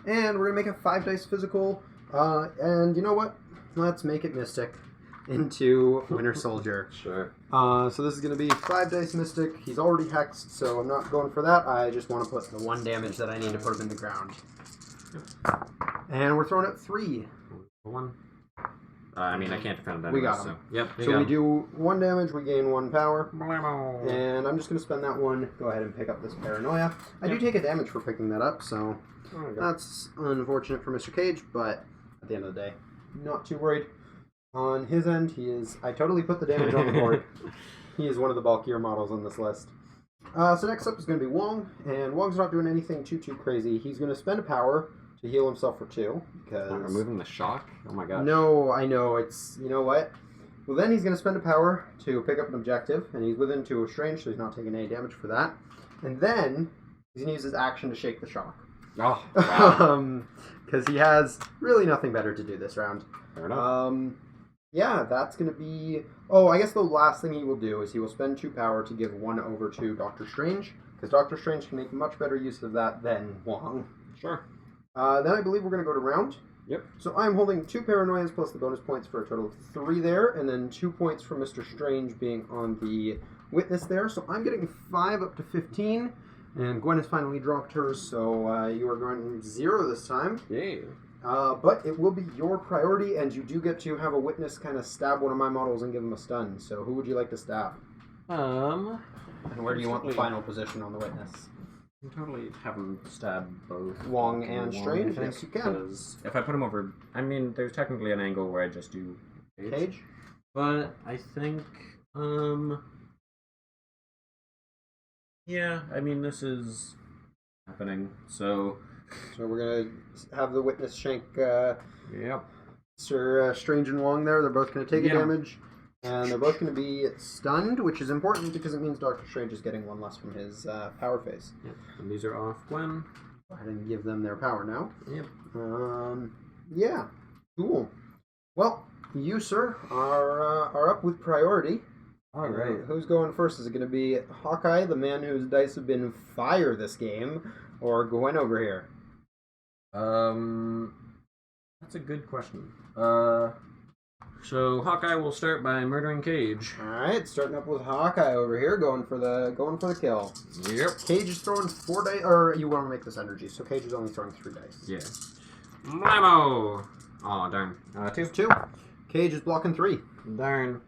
And we're going to make a 5 dice physical, and you know what? Let's make it Mystic into Winter Soldier. Sure. So this is going to be 5 dice Mystic. He's already hexed, so I'm not going for that. I just want to put the 1 damage that I need to put him in the ground. And we're throwing out 3. 1. I mean, I can't defend that. We got him. So. Yep. So we do 1 damage, we gain 1 power. And And I'm just going to spend that 1. Go ahead and pick up this Paranoia. I do take a damage for picking that up, so that's unfortunate for Mr. Cage, but at the end of the day, not too worried. On his end, I totally put the damage on the board. He is one of the bulkier models on this list. So next up is going to be Wong, and Wong's not doing anything too crazy. He's going to spend a power to heal himself for 2, because... I'm removing the shock? Oh my gosh. No, I know, it's... You know what? Well, then he's going to spend a power to pick up an objective, and he's within 2 of range, so he's not taking any damage for that. And then he's going to use his action to shake the shock. Oh, wow. Because he has really nothing better to do this round. Fair enough. Yeah, that's going to be... Oh, I guess the last thing he will do is he will spend 2 power to give 1 over to Doctor Strange, because Doctor Strange can make much better use of that than Wong. Sure. Then I believe we're going to go to round. Yep. So I'm holding 2 Paranoias plus the bonus points for a total of 3 there, and then 2 points for Mr. Strange being on the witness there. So I'm getting 5 up to 15, and Gwen has finally dropped hers, so you are going 0 this time. Yay. But it will be your priority, and you do get to have a witness kind of stab one of my models and give him a stun. So who would you like to stab? And where do you want the final position on the witness? You can totally have him stab both Wong and Strange? Yes, you can. Because if I put him over... I mean, there's technically an angle where I just do Cage? But I think... Yeah, I mean, this is happening, so... So we're going to have the witness shank Yep. Sir Strange and Wong there. They're both going to take a damage. And they're both going to be stunned, which is important because it means Doctor Strange is getting 1 less from his power phase. Yep. And these are off Gwen. Go ahead and give them their power now. Yep. Yeah. Cool. Well, you, sir, are up with priority. All right. Who's going first? Is it going to be Hawkeye, the man whose dice have been fire this game, or Gwen over here? That's a good question. So Hawkeye will start by murdering Cage. All right, starting up with Hawkeye over here, going for the kill. Yep. Cage is throwing 4 dice, or you want to make this energy, so Cage is only throwing 3 dice. Yeah. Blammo! Aw, darn. 2. 2. Cage is blocking 3. Darn.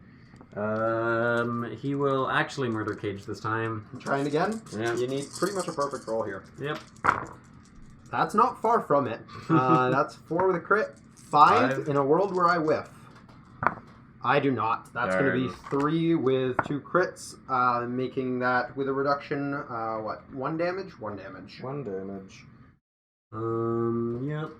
He will actually murder Cage this time. Trying again? Yeah. You need pretty much a perfect roll here. Yep. That's not far from it. That's 4 with a crit. 5 in a world where I whiff. I do not. That's going to be 3 with 2 crits, making that with a reduction, 1 damage? 1 damage. 1 damage. Yep.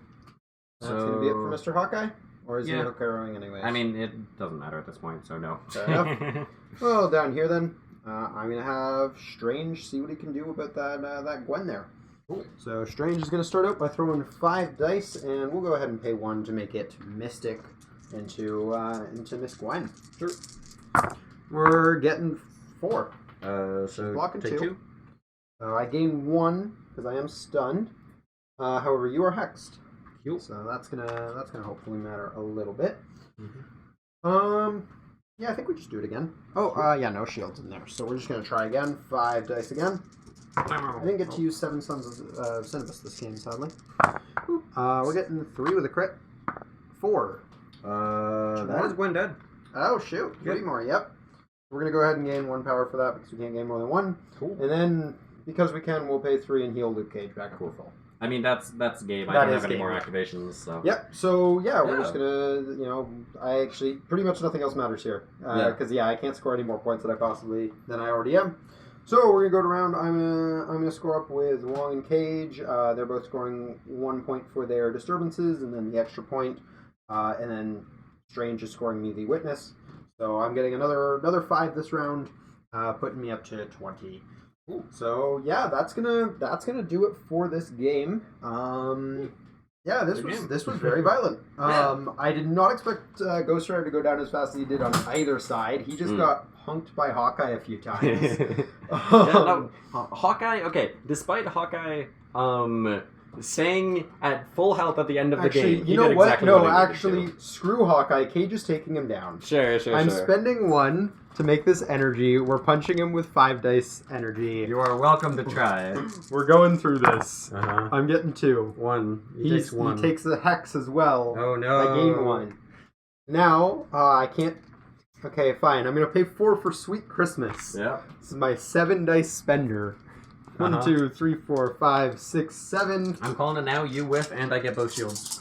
That's going to be it for Mr. Hawkeye? Or is he hook arrowing anyway? I mean, it doesn't matter at this point, so no. Fair enough. Well, down here then, I'm going to have Strange see what he can do about that Gwen there. Cool. So Strange is going to start out by throwing 5 dice, and we'll go ahead and pay 1 to make it Mystic into Miss Gwen. Sure. We're getting 4. So blocking take 2. So I gain 1 because I am stunned. However, you are hexed. Cool. So that's gonna hopefully matter a little bit. Mm-hmm. Yeah, I think we just do it again. Oh, yeah, no shields in there. So we're just gonna try again. 5 dice again. I didn't get to use 7 Sons of Cinnabus this game, sadly. We're getting 3 with a crit. 4. That is Gwen dead. Oh, shoot. 3 more, yep. We're going to go ahead and gain 1 power for that because we can't gain more than 1. Cool. And then, because we can, we'll pay 3 and heal Luke Cage back up to full. I mean, that's game. I don't have any more activations, so... Yep, so, yeah, we're just going to, I actually... Pretty much nothing else matters here. Because, I can't score any more points than I already am. So, we're going to go around. I'm gonna score up with Wong and Cage. They're both scoring 1 point for their disturbances, and then the extra point. And then Strange is scoring me the witness. So I'm getting another 5 this round, putting me up to 20. Ooh. So yeah, that's gonna do it for this game. Yeah, this was very violent. I did not expect Ghost Rider to go down as fast as he did on either side. He just got punked by Hawkeye a few times. Hawkeye. Okay, despite Hawkeye saying at full health at the end of the game. You know what? Exactly no, actually, screw Hawkeye. Cage is taking him down. Sure. I'm spending 1 to make this energy. We're punching him with 5 dice energy. You are welcome to try. We're going through this. I'm getting 2. 1. He takes 1. He takes the hex as well. Oh no. I gain 1. Now, I can't... Okay, fine. I'm going to pay 4 for Sweet Christmas. Yeah. This is my 7 dice spender. 1, 2, 3, 4, 5, 6, 7. I'm calling it now. You whiff, and I get both shields.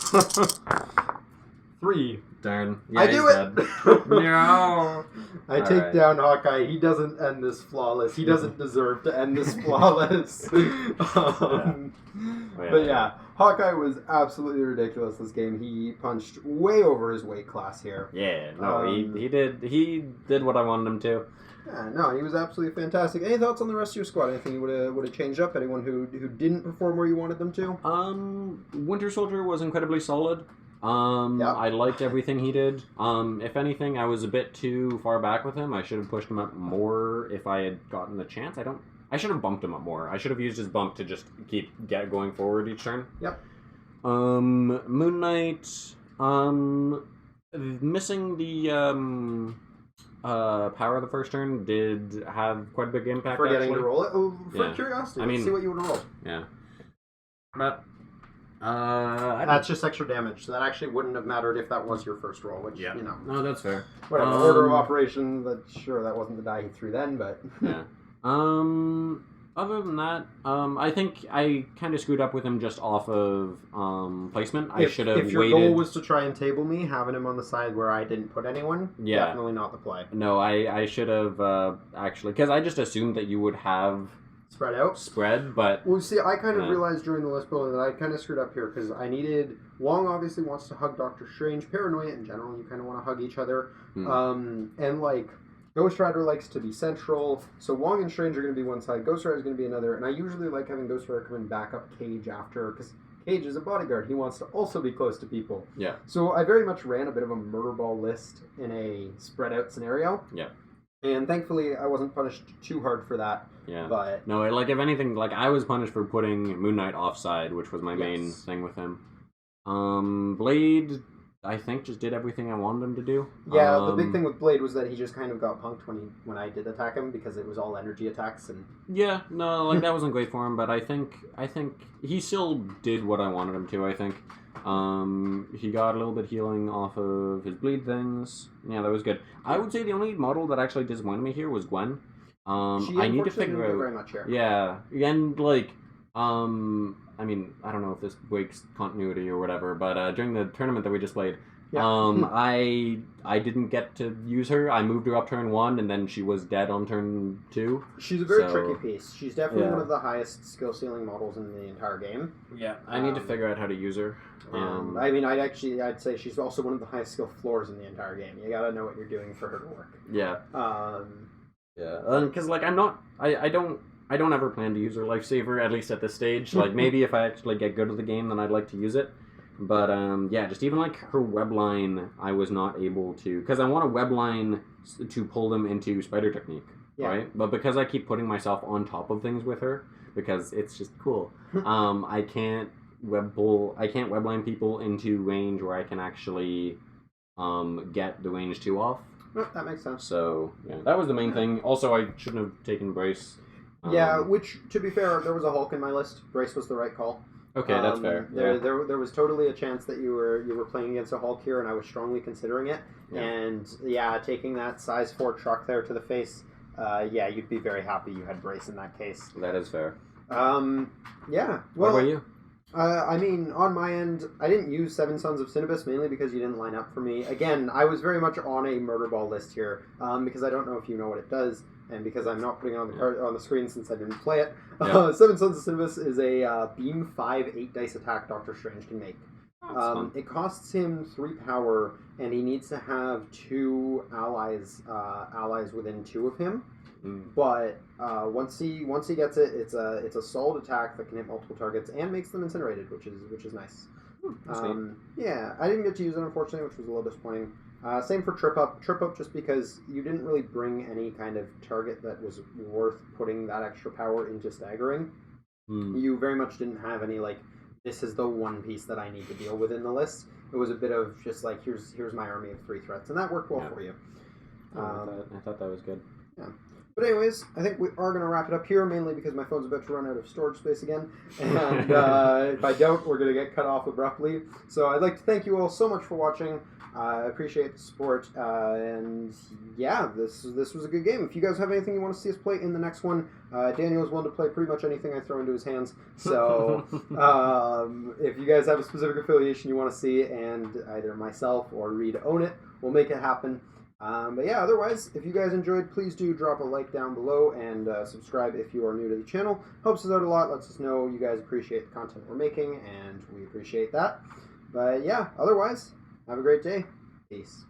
3. Darn. Yeah, I do it! No! I take down Hawkeye. He doesn't end this flawless. He doesn't deserve to end this flawless. But yeah, Hawkeye was absolutely ridiculous this game. He punched way over his weight class here. Yeah, no, he did what I wanted him to. Yeah, no, he was absolutely fantastic. Any thoughts on the rest of your squad? Anything you would have changed up? Anyone who didn't perform where you wanted them to? Winter Soldier was incredibly solid. I liked everything he did. If anything, I was a bit too far back with him. I should have pushed him up more if I had gotten the chance. I should have bumped him up more. I should have used his bump to just get going forward each turn. Yep. Moon Knight. Missing the power of the first turn did have quite a big impact. Forgetting actually. to roll it. Oh, for curiosity, let's see what you would roll. Yeah. But that's just extra damage, so that actually wouldn't have mattered if that was your first roll, which, you know. No, that's fair. Whatever, order of operation, sure, that wasn't the die he threw then, but... Yeah. Other than that, I think I kind of screwed up with him just off of placement. I should have waited. If your goal was to try and table me, having him on the side where I didn't put anyone, definitely not the play. No, I should have actually, because I just assumed that you would have... Spread, but... Well, see, I kind of realized during the list building that I kind of screwed up here, because I needed... Wong obviously wants to hug Doctor Strange. Paranoia in general, you kind of want to hug each other. And, like, Ghost Rider likes to be central, so Wong and Strange are going to be one side, Ghost Rider is going to be another, and I usually like having Ghost Rider come and back up Cage after, because Cage is a bodyguard. He wants to also be close to people. Yeah. So I very much ran a bit of a murder ball list in a spread-out scenario. Yeah. And thankfully, I wasn't punished too hard for that. Yeah. But no, like, if anything, like, I was punished for putting Moon Knight offside, which was my main thing with him. Blade, I think, just did everything I wanted him to do. Yeah, the big thing with Blade was that he just kind of got punked when I did attack him, because it was all energy attacks. And yeah, no, like, that wasn't great for him, but I think he still did what I wanted him to, I think. He got a little bit healing off of his bleed things. Yeah, that was good. I would say the only model that actually disappointed me here was Gwen. I need to figure out very much here. Yeah, and like, I mean, I don't know if this breaks continuity or whatever, but during the tournament that we just played, I didn't get to use her. I moved her up turn 1, and then she was dead on turn 2. She's a very tricky piece. She's definitely one of the highest skill ceiling models in the entire game. Yeah, I need to figure out how to use her. I mean, I'd say she's also one of the highest skill floors in the entire game. You gotta know what you're doing for her to work. Yeah. Because like I don't ever plan to use her lifesaver, at least at this stage. Like, maybe if I actually get good at the game, then I'd like to use it. But yeah, just even like her web line, I was not able to, because I want a web line to pull them into spider technique, right? But because I keep putting myself on top of things with her, because it's just cool, I can't webline people into range where I can actually get the range 2 off. Oh, that makes sense. So yeah, that was the main thing. Also, I shouldn't have taken Brace. Yeah, which, to be fair, there was a Hulk in my list. Brace was the right call. Okay, that's fair. There was totally a chance that you were playing against a Hulk here, and I was strongly considering it. Yeah. And yeah, taking that size 4 truck there to the face, yeah, you'd be very happy you had Brace in that case. That is fair. Yeah. what Well, about you? I mean, on my end, I didn't use Seven Sons of Cinnabis, mainly because you didn't line up for me. Again, I was very much on a murder ball list here, because I don't know if you know what it does, and because I'm not putting it on the screen since I didn't play it. Yeah. Seven Sons of Cinnabis is a beam 5 8-dice attack Doctor Strange can make. It costs him 3 power, and he needs to have 2 allies within 2 of him. But once he gets it, it's a solid attack that can hit multiple targets and makes them incinerated, which is nice. Yeah, I didn't get to use it, unfortunately, which was a little disappointing. Same for Trip Up. Trip Up, just because you didn't really bring any kind of target that was worth putting that extra power into staggering. You very much didn't have any, like, this is the one piece that I need to deal with in the list. It was a bit of just like, here's my army of 3 threats, and that worked well for you. I thought that was good. Yeah. But anyways, I think we are going to wrap it up here, mainly because my phone's about to run out of storage space again. And if I don't, we're going to get cut off abruptly. So I'd like to thank you all so much for watching. I appreciate the support. And yeah, this was a good game. If you guys have anything you want to see us play in the next one, Daniel is willing to play pretty much anything I throw into his hands. So if you guys have a specific affiliation you want to see, and either myself or Reed own it, we'll make it happen. But yeah, otherwise, if you guys enjoyed, please do drop a like down below and subscribe if you are new to the channel. Helps us out a lot, lets us know you guys appreciate the content we're making, and we appreciate that. But yeah, otherwise, have a great day. Peace.